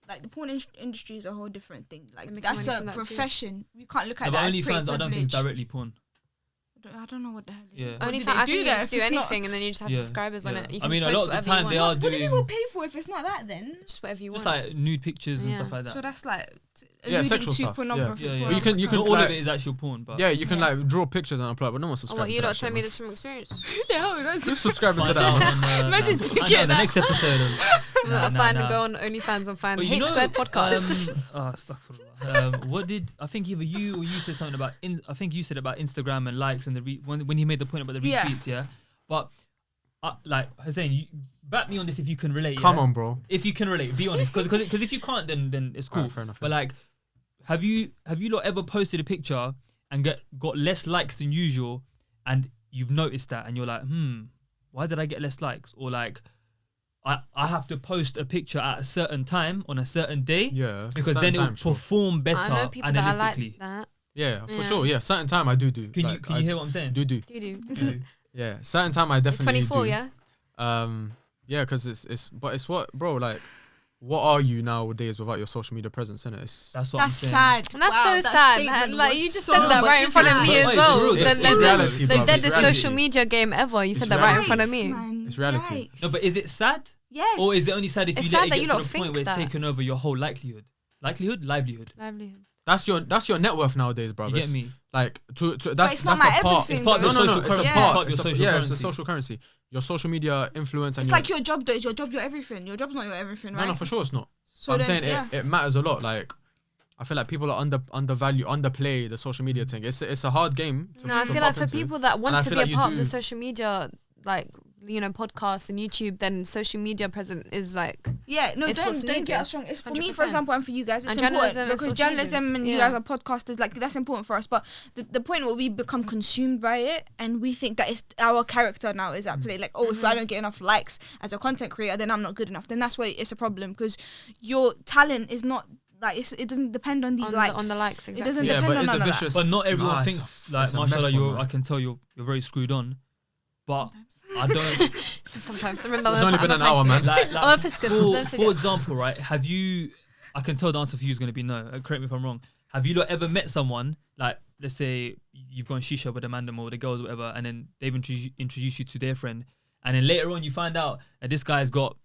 Speaker 1: Like the porn industry is a whole different thing. Like
Speaker 4: They're making
Speaker 1: that's
Speaker 4: money
Speaker 1: a
Speaker 4: from that too.
Speaker 1: profession. You can't look
Speaker 2: No,
Speaker 1: at
Speaker 2: but
Speaker 1: that as
Speaker 2: OnlyFans, I don't think it's
Speaker 1: privilege.
Speaker 2: directly porn.
Speaker 1: I don't know what the hell. It
Speaker 2: Yeah.
Speaker 1: is. What
Speaker 4: Only
Speaker 1: do
Speaker 4: fan,
Speaker 1: they
Speaker 4: I think you
Speaker 1: there
Speaker 4: just
Speaker 1: if
Speaker 4: do
Speaker 1: it's not-
Speaker 4: anything and then you just have subscribers on
Speaker 2: Yeah.
Speaker 4: it. You
Speaker 2: I
Speaker 4: can
Speaker 2: mean, a
Speaker 4: post
Speaker 2: lot of the
Speaker 4: whatever
Speaker 2: time
Speaker 4: you
Speaker 2: they
Speaker 4: want.
Speaker 2: are
Speaker 1: What do
Speaker 2: doing
Speaker 1: people pay for if it's not that then?
Speaker 4: Just whatever you
Speaker 2: just
Speaker 4: want.
Speaker 2: like nude pictures and
Speaker 4: Yeah.
Speaker 2: stuff like that.
Speaker 1: So that's like
Speaker 3: Yeah,
Speaker 1: alluding
Speaker 3: sexual
Speaker 1: to
Speaker 3: stuff, yeah.
Speaker 1: pornography.
Speaker 2: Yeah, yeah.
Speaker 3: But you can
Speaker 2: Not all
Speaker 3: like,
Speaker 2: of it is actual porn, but
Speaker 3: yeah, you can
Speaker 1: Yeah.
Speaker 3: like draw pictures and upload, but no one
Speaker 4: Oh,
Speaker 3: subscribes.
Speaker 4: what, you
Speaker 3: to
Speaker 4: not
Speaker 3: that
Speaker 4: telling
Speaker 3: shit,
Speaker 4: me
Speaker 3: man.
Speaker 4: this from experience?
Speaker 1: No, that's
Speaker 3: Just subscribe to
Speaker 2: Find
Speaker 3: that.
Speaker 2: out
Speaker 3: man.
Speaker 2: on,
Speaker 1: Imagine
Speaker 2: find
Speaker 1: to
Speaker 2: out
Speaker 1: get
Speaker 2: on the
Speaker 1: that.
Speaker 2: next episode of
Speaker 4: I
Speaker 2: nah,
Speaker 4: find
Speaker 2: nah.
Speaker 4: go on OnlyFans and find
Speaker 2: But
Speaker 4: H Squared podcast.
Speaker 2: What did I think either you or you said something about? I think you said about Instagram and likes and the when he made the point about the
Speaker 1: Yeah.
Speaker 2: retweets, yeah. But like Hussein, you back me on this if you can relate.
Speaker 3: Come
Speaker 2: yeah?
Speaker 3: on, bro.
Speaker 2: If you can relate, be honest. Because if you can't, then it's cool.
Speaker 3: Alright, fair enough,
Speaker 2: But like, have you lot ever posted a picture and got less likes than usual, and you've noticed that, and you're like, why did I get less likes? Or like, I have to post a picture at a certain time on a certain day,
Speaker 3: Yeah,
Speaker 2: because
Speaker 3: certain
Speaker 2: then it'll
Speaker 3: time, sure.
Speaker 2: perform
Speaker 4: I
Speaker 2: better
Speaker 4: know people that are
Speaker 2: analytically.
Speaker 4: like that.
Speaker 3: Yeah, for
Speaker 4: Yeah.
Speaker 3: sure. Yeah, certain time I do.
Speaker 2: Can
Speaker 3: Like,
Speaker 2: you
Speaker 3: I
Speaker 2: hear what I'm saying?
Speaker 3: do?
Speaker 4: You do.
Speaker 3: Yeah, certain time I definitely
Speaker 4: 24,
Speaker 3: do.
Speaker 4: yeah?
Speaker 3: Yeah, because it's what, bro, like, what are you nowadays without your social media presence, innit? It's
Speaker 2: That's what I'm
Speaker 1: That's
Speaker 2: saying.
Speaker 1: sad.
Speaker 4: And that's
Speaker 1: Wow,
Speaker 4: so
Speaker 1: that
Speaker 4: sad.
Speaker 1: statement
Speaker 4: Like,
Speaker 1: was
Speaker 4: you just
Speaker 1: so
Speaker 4: said that
Speaker 2: but
Speaker 4: right in front of
Speaker 2: it's
Speaker 4: me
Speaker 2: real-
Speaker 4: as
Speaker 2: it's
Speaker 4: well.
Speaker 2: real.
Speaker 3: It's reality,
Speaker 4: The
Speaker 3: bro.
Speaker 4: deadest
Speaker 3: It's reality.
Speaker 4: social media game ever. You said
Speaker 3: It's
Speaker 4: that right in
Speaker 3: reality.
Speaker 4: front of me.
Speaker 1: Man,
Speaker 3: It's reality.
Speaker 1: yikes.
Speaker 2: No, but is it sad?
Speaker 1: Yes.
Speaker 2: Or is it only sad if
Speaker 4: It's
Speaker 2: you
Speaker 4: sad
Speaker 2: let it
Speaker 4: that
Speaker 2: get
Speaker 4: you
Speaker 2: to
Speaker 4: lot
Speaker 2: the point
Speaker 4: think
Speaker 2: where it's
Speaker 4: that.
Speaker 2: taken over your whole livelihood? Livelihood?
Speaker 4: Livelihood.
Speaker 3: That's your net worth nowadays, bro.
Speaker 2: You get me?
Speaker 3: Like that's
Speaker 1: it's not
Speaker 3: that's
Speaker 1: my
Speaker 3: a part.
Speaker 1: everything,
Speaker 2: It's part of
Speaker 1: though.
Speaker 2: your
Speaker 3: No,
Speaker 2: social
Speaker 3: it's a
Speaker 2: currency.
Speaker 1: Yeah.
Speaker 3: part.
Speaker 2: It's
Speaker 3: It's
Speaker 2: part
Speaker 3: a,
Speaker 2: of your
Speaker 3: yeah,
Speaker 2: social
Speaker 3: it's a
Speaker 2: currency.
Speaker 3: social currency. Your social media influence and
Speaker 1: It's
Speaker 3: your,
Speaker 1: like your job though. Is your job your everything? Your job's not your everything, right?
Speaker 3: no, for sure it's not.
Speaker 1: So
Speaker 3: I'm
Speaker 1: then,
Speaker 3: saying
Speaker 1: yeah.
Speaker 3: it matters a lot. Like, I feel like people are underplay the social media thing. It's a hard game. To,
Speaker 4: No, I
Speaker 3: to
Speaker 4: feel like
Speaker 3: pop
Speaker 4: for
Speaker 3: into.
Speaker 4: people that
Speaker 3: And I
Speaker 4: want to
Speaker 3: feel
Speaker 4: be
Speaker 3: like
Speaker 4: a
Speaker 3: you
Speaker 4: part of
Speaker 3: do-
Speaker 4: the social media, like, you know, podcasts and YouTube, then social media present is like,
Speaker 1: Yeah, no,
Speaker 4: It's what's
Speaker 1: don't get
Speaker 4: needed,
Speaker 1: us wrong. It's for me,
Speaker 4: 100%.
Speaker 1: for example, and for you guys. It's
Speaker 4: And
Speaker 1: important
Speaker 4: journalism is
Speaker 1: because
Speaker 4: what's
Speaker 1: journalism
Speaker 4: needed.
Speaker 1: and you
Speaker 4: Yeah.
Speaker 1: guys are podcasters. Like that's important for us. But the point where we become consumed by it and we think that it's our character now is at play. Like, oh, if I don't get enough likes as a content creator, then I'm not good enough. Then that's where it's a problem because your talent is not like it doesn't depend on these likes.
Speaker 4: on the likes,
Speaker 1: It
Speaker 4: exactly.
Speaker 1: doesn't
Speaker 3: Yeah,
Speaker 1: depend
Speaker 3: but
Speaker 1: on
Speaker 3: it's a
Speaker 1: none of
Speaker 3: vicious.
Speaker 2: But not everyone
Speaker 3: Nah, it's
Speaker 2: thinks
Speaker 3: a-
Speaker 2: like,
Speaker 3: it's a
Speaker 2: mashallah,
Speaker 3: mess, man.
Speaker 2: I can tell you're very screwed on. But I don't
Speaker 4: Sometimes. Remember,
Speaker 3: It's only been an hour, man.
Speaker 2: like
Speaker 4: I'm a fiscus, don't
Speaker 2: for
Speaker 4: forget.
Speaker 2: example, right? Have you? I can tell the answer for you is going to be no. Correct me if I'm wrong. Have you lot ever met someone like, let's say you've gone shisha with a mandem or the girls or whatever, and then they've introduced you to their friend, and then later on you find out that this guy's got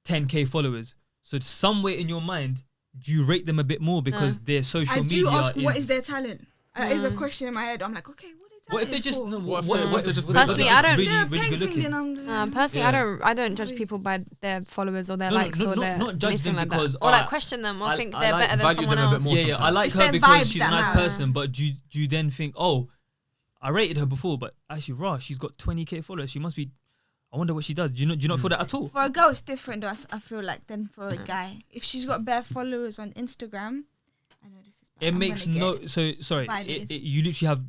Speaker 2: 10k followers. So somewhere in your mind, do you rate them a bit more because their social
Speaker 1: I
Speaker 2: media
Speaker 1: do ask
Speaker 2: is
Speaker 1: what is their talent. Is a question in my head. I'm like, okay, what are their
Speaker 2: What if they just
Speaker 1: talented
Speaker 2: no?
Speaker 1: for?
Speaker 3: What if they just
Speaker 4: Personally, I don't-
Speaker 2: really,
Speaker 1: They're
Speaker 2: really good
Speaker 1: painting,
Speaker 2: looking.
Speaker 1: then I'm just
Speaker 4: Personally,
Speaker 2: Yeah.
Speaker 4: I don't judge people by their followers or their
Speaker 2: No,
Speaker 4: likes
Speaker 2: no,
Speaker 4: or their
Speaker 2: not judge
Speaker 4: anything
Speaker 2: them
Speaker 4: like
Speaker 2: because,
Speaker 4: that, or like
Speaker 2: alright,
Speaker 4: question them or
Speaker 2: I-
Speaker 4: think
Speaker 2: I
Speaker 4: they're
Speaker 2: like-
Speaker 4: better than
Speaker 3: value
Speaker 4: someone
Speaker 3: them a bit
Speaker 4: else.
Speaker 3: more.
Speaker 2: Yeah, I
Speaker 3: sometimes.
Speaker 2: like
Speaker 1: It's
Speaker 2: her
Speaker 1: their
Speaker 2: because
Speaker 1: vibes
Speaker 2: she's a
Speaker 1: that
Speaker 2: nice
Speaker 1: matter.
Speaker 2: person. But do you then think, oh, I rated her before, but actually, raw, she's got 20k followers. She must be. I wonder what she does. Do you not feel that at all?
Speaker 1: For a girl, it's different. Though, I feel like than for a guy. If she's got bare followers on Instagram, I know this is. Bad.
Speaker 2: It
Speaker 1: I'm
Speaker 2: makes
Speaker 1: gonna
Speaker 2: no.
Speaker 1: get-
Speaker 2: So sorry,
Speaker 1: violated.
Speaker 2: you literally have.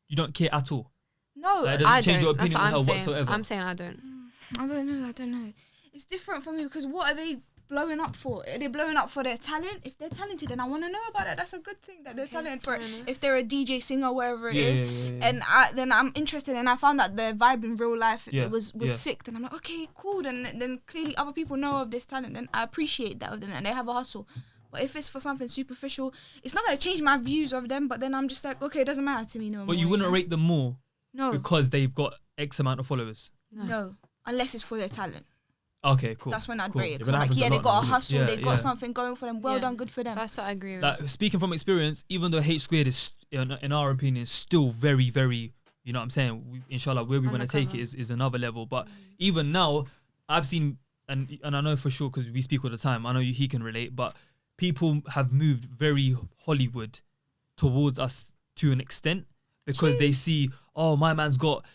Speaker 2: You don't care at all.
Speaker 1: No,
Speaker 2: Like, it
Speaker 4: I
Speaker 2: doesn't change your
Speaker 4: don't. That's
Speaker 2: opinion
Speaker 4: what
Speaker 2: on
Speaker 4: I'm
Speaker 2: her
Speaker 4: saying.
Speaker 2: whatsoever.
Speaker 4: I'm saying I don't.
Speaker 1: I don't know. It's different for me because what are they blowing up for? Are they blowing up for their talent? If they're talented, then I want to know about it. That's a good thing that they're talented for it. If they're a DJ, singer, wherever it is, and then I'm interested, and I found that their vibe in real life
Speaker 2: Yeah,
Speaker 1: it was
Speaker 2: yeah.
Speaker 1: sick. Then I'm like, okay, cool. Then clearly other people know of this talent. Then I appreciate that of them, and they have a hustle. But if it's for something superficial, it's not gonna change my views of them. But then I'm just like, okay, it doesn't matter to me no more.
Speaker 2: But you wouldn't
Speaker 1: know?
Speaker 2: rate them more
Speaker 1: No,
Speaker 2: because they've got X amount of followers.
Speaker 1: no, unless it's for their talent.
Speaker 2: Okay, cool.
Speaker 1: That's when I'd
Speaker 2: cool.
Speaker 1: rate it.
Speaker 3: Yeah, but
Speaker 1: 'Cause
Speaker 3: that
Speaker 1: like,
Speaker 3: happens a
Speaker 1: yeah, they
Speaker 3: lot
Speaker 1: got a
Speaker 3: now,
Speaker 1: hustle,
Speaker 2: yeah,
Speaker 1: they got
Speaker 2: yeah.
Speaker 1: something going for them. Well
Speaker 4: Yeah.
Speaker 1: done, good for them.
Speaker 4: That's what I agree with.
Speaker 2: Like speaking from experience, even though H squared is, in our opinion, still very, very. You know what I'm saying? Inshallah, where we want to take it
Speaker 4: Undercover.
Speaker 2: is another level. But even now, I've seen and I know for sure because we speak all the time. I know he can relate, but people have moved very Hollywood towards us to an extent because they see, oh, my man's got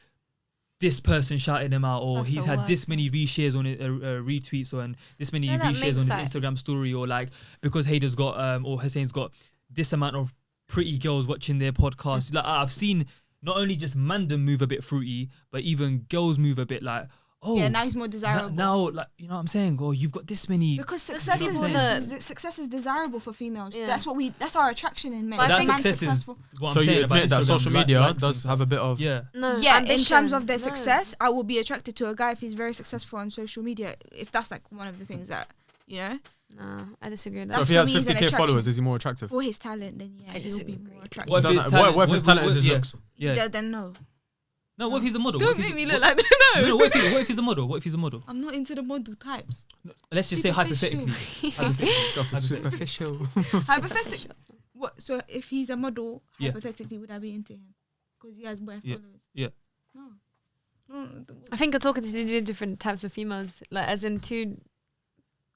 Speaker 2: this person shouting him out, or
Speaker 1: That's
Speaker 2: he's
Speaker 1: the
Speaker 2: had
Speaker 1: worst.
Speaker 2: this many reshares on it, retweets, or and this many
Speaker 4: Yeah, that
Speaker 2: reshares
Speaker 4: makes
Speaker 2: on his
Speaker 4: sense.
Speaker 2: Instagram story, or like because Haydar's got or Hussein's got this amount of pretty girls watching their podcast. Like I've seen not only just Mandem move a bit fruity, but even girls move a bit like, oh,
Speaker 1: Yeah, now he's more desirable.
Speaker 2: now like you know what I'm saying, or you've got this many.
Speaker 1: Because
Speaker 4: There's
Speaker 1: success
Speaker 4: people
Speaker 1: is
Speaker 4: that-
Speaker 1: success is desirable for females.
Speaker 4: Yeah.
Speaker 1: That's our attraction in men.
Speaker 4: But I
Speaker 1: If a
Speaker 4: think-
Speaker 1: man's
Speaker 2: success is
Speaker 1: successful.
Speaker 2: what
Speaker 3: So
Speaker 2: I'm
Speaker 3: you
Speaker 2: saying about
Speaker 3: admit that
Speaker 2: Instagram,
Speaker 3: social
Speaker 2: like-
Speaker 3: media
Speaker 2: likes
Speaker 3: does
Speaker 2: and
Speaker 3: have a bit of
Speaker 2: yeah.
Speaker 4: No,
Speaker 1: Yeah,
Speaker 4: ambition.
Speaker 1: in terms of their
Speaker 4: No.
Speaker 1: success, I will be attracted to a guy if he's very successful on social media. If that's like one of the things that
Speaker 4: No, I disagree with
Speaker 3: So
Speaker 4: that.
Speaker 3: if he
Speaker 1: for
Speaker 3: has
Speaker 1: me is an
Speaker 3: 50k
Speaker 1: attraction.
Speaker 3: followers, is he more attractive?
Speaker 1: for his talent, then yeah,
Speaker 4: I
Speaker 1: he'll be
Speaker 4: disagree.
Speaker 1: more attractive.
Speaker 2: What if his
Speaker 3: Doesn't-
Speaker 2: talent-
Speaker 3: what if his talent is his
Speaker 2: yeah,
Speaker 3: looks?
Speaker 2: Yeah.
Speaker 1: Then no.
Speaker 2: No, what if he's a model?
Speaker 1: Don't
Speaker 2: What if
Speaker 1: make
Speaker 2: he's-
Speaker 1: me look
Speaker 2: what-
Speaker 1: like that.
Speaker 2: No,
Speaker 1: No.
Speaker 2: what if he's a model? What if he's a model?
Speaker 1: I'm not into the model types.
Speaker 2: Let's just say
Speaker 1: Superficial.
Speaker 2: hypothetically. Hypothetically.
Speaker 3: Discuss superficial.
Speaker 1: Hypothetically, what? So if he's a model,
Speaker 2: Yeah.
Speaker 1: hypothetically, would I be into him? Because he has bare
Speaker 2: Yeah.
Speaker 1: followers.
Speaker 2: Yeah.
Speaker 1: No. No,
Speaker 4: I think you're talking to two different types of females, like as in two.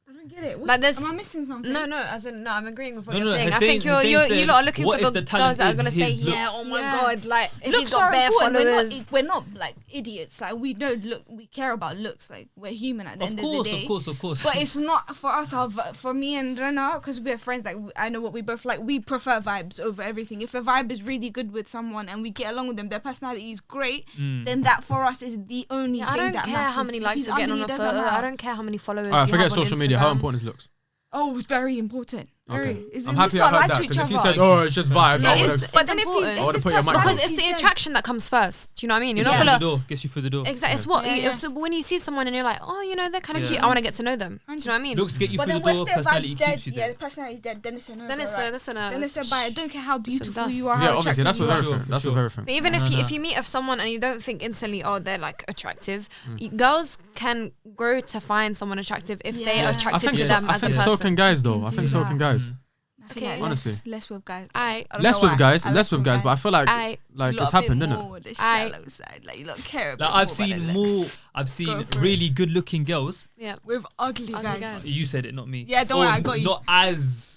Speaker 1: I don't get it. What's,
Speaker 4: Like, there's-
Speaker 1: am I missing something?
Speaker 4: No, as in no. I'm agreeing with what
Speaker 2: No,
Speaker 4: you're
Speaker 2: no,
Speaker 4: saying. I
Speaker 2: Hussein-
Speaker 4: think you
Speaker 2: Hussein
Speaker 4: lot are
Speaker 2: said,
Speaker 4: looking
Speaker 2: what
Speaker 4: for
Speaker 2: if
Speaker 4: the
Speaker 2: the
Speaker 4: girls
Speaker 2: talent
Speaker 4: that are
Speaker 2: is
Speaker 4: gonna say,
Speaker 2: his
Speaker 4: yeah,
Speaker 2: looks?
Speaker 4: oh my
Speaker 1: Yeah.
Speaker 4: god, like if
Speaker 1: Looks
Speaker 4: he's got
Speaker 1: are
Speaker 4: bare
Speaker 1: important.
Speaker 4: followers.
Speaker 1: We're not like idiots. Like we don't look. We care about looks. Like we're human at the end of the day.
Speaker 2: Of course.
Speaker 1: But it's not for us. For me and Rena, because we're friends. Like I know what we both like. We prefer vibes over everything. If a vibe is really good with someone and we get along with them, their personality is great. Then that for us is the only
Speaker 4: Yeah, I
Speaker 1: thing
Speaker 4: don't
Speaker 1: that
Speaker 4: care
Speaker 1: matters.
Speaker 4: how many
Speaker 1: If
Speaker 4: likes
Speaker 1: he's
Speaker 4: you're getting on
Speaker 1: ugly,
Speaker 4: a
Speaker 1: it doesn't
Speaker 4: photo. I
Speaker 1: matter.
Speaker 4: don't care how many followers.
Speaker 3: Alright,
Speaker 4: you
Speaker 3: forget
Speaker 4: have on
Speaker 3: social media. How
Speaker 4: Instagram.
Speaker 3: important is looks?
Speaker 1: Oh, it's very important. Very.
Speaker 3: Okay.
Speaker 1: It's-
Speaker 3: I'm
Speaker 1: let's
Speaker 3: happy I
Speaker 1: not lie
Speaker 3: heard
Speaker 1: to
Speaker 3: that
Speaker 1: each
Speaker 3: because if you
Speaker 1: other.
Speaker 3: said, "Oh, it's just vibes,"
Speaker 4: No,
Speaker 3: I
Speaker 4: it's,
Speaker 3: would
Speaker 4: it's
Speaker 1: But then if
Speaker 4: important.
Speaker 1: he's,
Speaker 3: I would've
Speaker 1: if
Speaker 3: put
Speaker 1: his
Speaker 3: your mic
Speaker 4: because
Speaker 1: personality
Speaker 4: it's the
Speaker 1: is
Speaker 4: attraction that comes first. Do you know what I mean? You're
Speaker 2: Gets
Speaker 4: not
Speaker 2: you
Speaker 4: gonna.
Speaker 2: through the door. Gets you through the door.
Speaker 4: Exactly. It's what.
Speaker 1: Yeah, yeah.
Speaker 4: So when you see someone and you're like, oh, you know, they're kind of
Speaker 2: Yeah.
Speaker 4: cute. I want to get to know them. Do you know what I mean?
Speaker 2: Looks get you
Speaker 1: But
Speaker 2: through
Speaker 1: then
Speaker 2: the
Speaker 1: once
Speaker 2: door.
Speaker 1: their
Speaker 2: Personality
Speaker 1: vibe's dead,
Speaker 2: keeps you
Speaker 1: yeah,
Speaker 2: there.
Speaker 1: the personality is dead, then it's a no.
Speaker 4: Then it's a. That's a.
Speaker 1: Then it's a buy. I don't care how beautiful
Speaker 4: dust.
Speaker 1: you are.
Speaker 3: Yeah,
Speaker 1: how
Speaker 3: obviously that's
Speaker 1: attractive
Speaker 3: with
Speaker 1: you are.
Speaker 2: sure,
Speaker 3: everything.
Speaker 2: for
Speaker 3: That's with
Speaker 2: sure.
Speaker 3: everything.
Speaker 4: But even
Speaker 2: No,
Speaker 4: if you
Speaker 2: no.
Speaker 4: if you meet of someone and you don't think instantly, oh, they're like attractive, girls can grow to find someone attractive if they
Speaker 1: Yeah.
Speaker 4: are
Speaker 1: I
Speaker 3: I
Speaker 4: attracted
Speaker 3: think
Speaker 4: to
Speaker 3: so,
Speaker 4: them
Speaker 3: I
Speaker 4: as a
Speaker 3: think
Speaker 4: person.
Speaker 3: so can guys though. I
Speaker 1: Can
Speaker 3: think
Speaker 1: do
Speaker 3: so
Speaker 1: that.
Speaker 3: can guys.
Speaker 1: I feel
Speaker 4: Okay.
Speaker 1: like
Speaker 3: Honestly.
Speaker 1: less with guys.
Speaker 4: I
Speaker 1: don't
Speaker 3: Less
Speaker 1: know
Speaker 3: with
Speaker 1: why.
Speaker 3: guys,
Speaker 1: I
Speaker 3: less
Speaker 1: like
Speaker 3: with guys, but I feel like
Speaker 4: I
Speaker 3: it's happened, isn't it?
Speaker 1: more the
Speaker 4: I-
Speaker 1: shallow side. Like you don't care.
Speaker 2: Like I've seen more. I've seen
Speaker 1: for
Speaker 2: really good-looking girls.
Speaker 4: yeah.
Speaker 1: with ugly
Speaker 4: Ugly
Speaker 1: guys.
Speaker 4: guys.
Speaker 2: You said it, not me.
Speaker 1: Yeah, don't
Speaker 2: Or
Speaker 1: worry, I got you.
Speaker 2: Not as.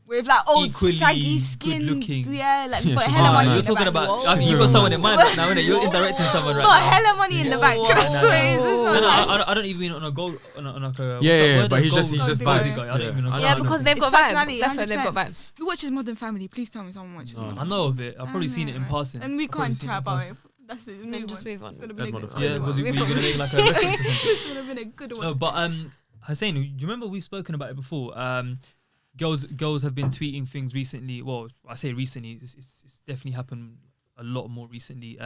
Speaker 1: With like old
Speaker 2: Equally
Speaker 1: saggy skin.
Speaker 2: good-looking.
Speaker 1: Yeah, like
Speaker 3: Yeah,
Speaker 1: but
Speaker 3: she's
Speaker 1: hella
Speaker 3: not
Speaker 1: money.
Speaker 3: mad.
Speaker 2: You're
Speaker 1: in the
Speaker 2: talking
Speaker 1: bank.
Speaker 2: about.
Speaker 4: Whoa.
Speaker 2: You got someone in mind right now, innit? You're indirecting someone right
Speaker 1: Got
Speaker 2: now.
Speaker 1: hella money in the bank.
Speaker 4: Whoa.
Speaker 1: That's what it is. It's
Speaker 2: No,
Speaker 1: not
Speaker 2: no,
Speaker 1: like-
Speaker 2: I don't even mean on a gold. On like a. what's
Speaker 3: Yeah,
Speaker 2: that
Speaker 3: yeah,
Speaker 2: word?
Speaker 3: but
Speaker 2: A
Speaker 3: he's just
Speaker 2: gold
Speaker 1: vibes.
Speaker 2: digger. I don't even know.
Speaker 3: I
Speaker 4: Yeah,
Speaker 3: know.
Speaker 4: because they've
Speaker 1: It's
Speaker 4: got vibes.
Speaker 1: personality,
Speaker 4: Definitely, they've got
Speaker 1: 100%.
Speaker 4: vibes.
Speaker 1: Who watches Modern Family? Please tell me someone watches.
Speaker 3: No.
Speaker 1: Modern
Speaker 2: I know of it. I've probably seen it in
Speaker 1: Right.
Speaker 2: passing.
Speaker 1: And we
Speaker 2: I've probably
Speaker 1: can't
Speaker 2: seen
Speaker 1: chat
Speaker 2: in
Speaker 1: about
Speaker 2: passing.
Speaker 1: it. That's it.
Speaker 4: Then just move on.
Speaker 1: It's gonna be a
Speaker 3: Dead
Speaker 1: good
Speaker 3: motherfucker.
Speaker 1: one.
Speaker 2: Yeah, was
Speaker 4: Move
Speaker 2: you
Speaker 4: on.
Speaker 2: gonna make like a reference or something?
Speaker 1: It's gonna be a good one.
Speaker 2: No, but Hussein, do you remember we've spoken about it before? Girls have been tweeting things recently. Well, I say recently. It's definitely happened a lot more recently.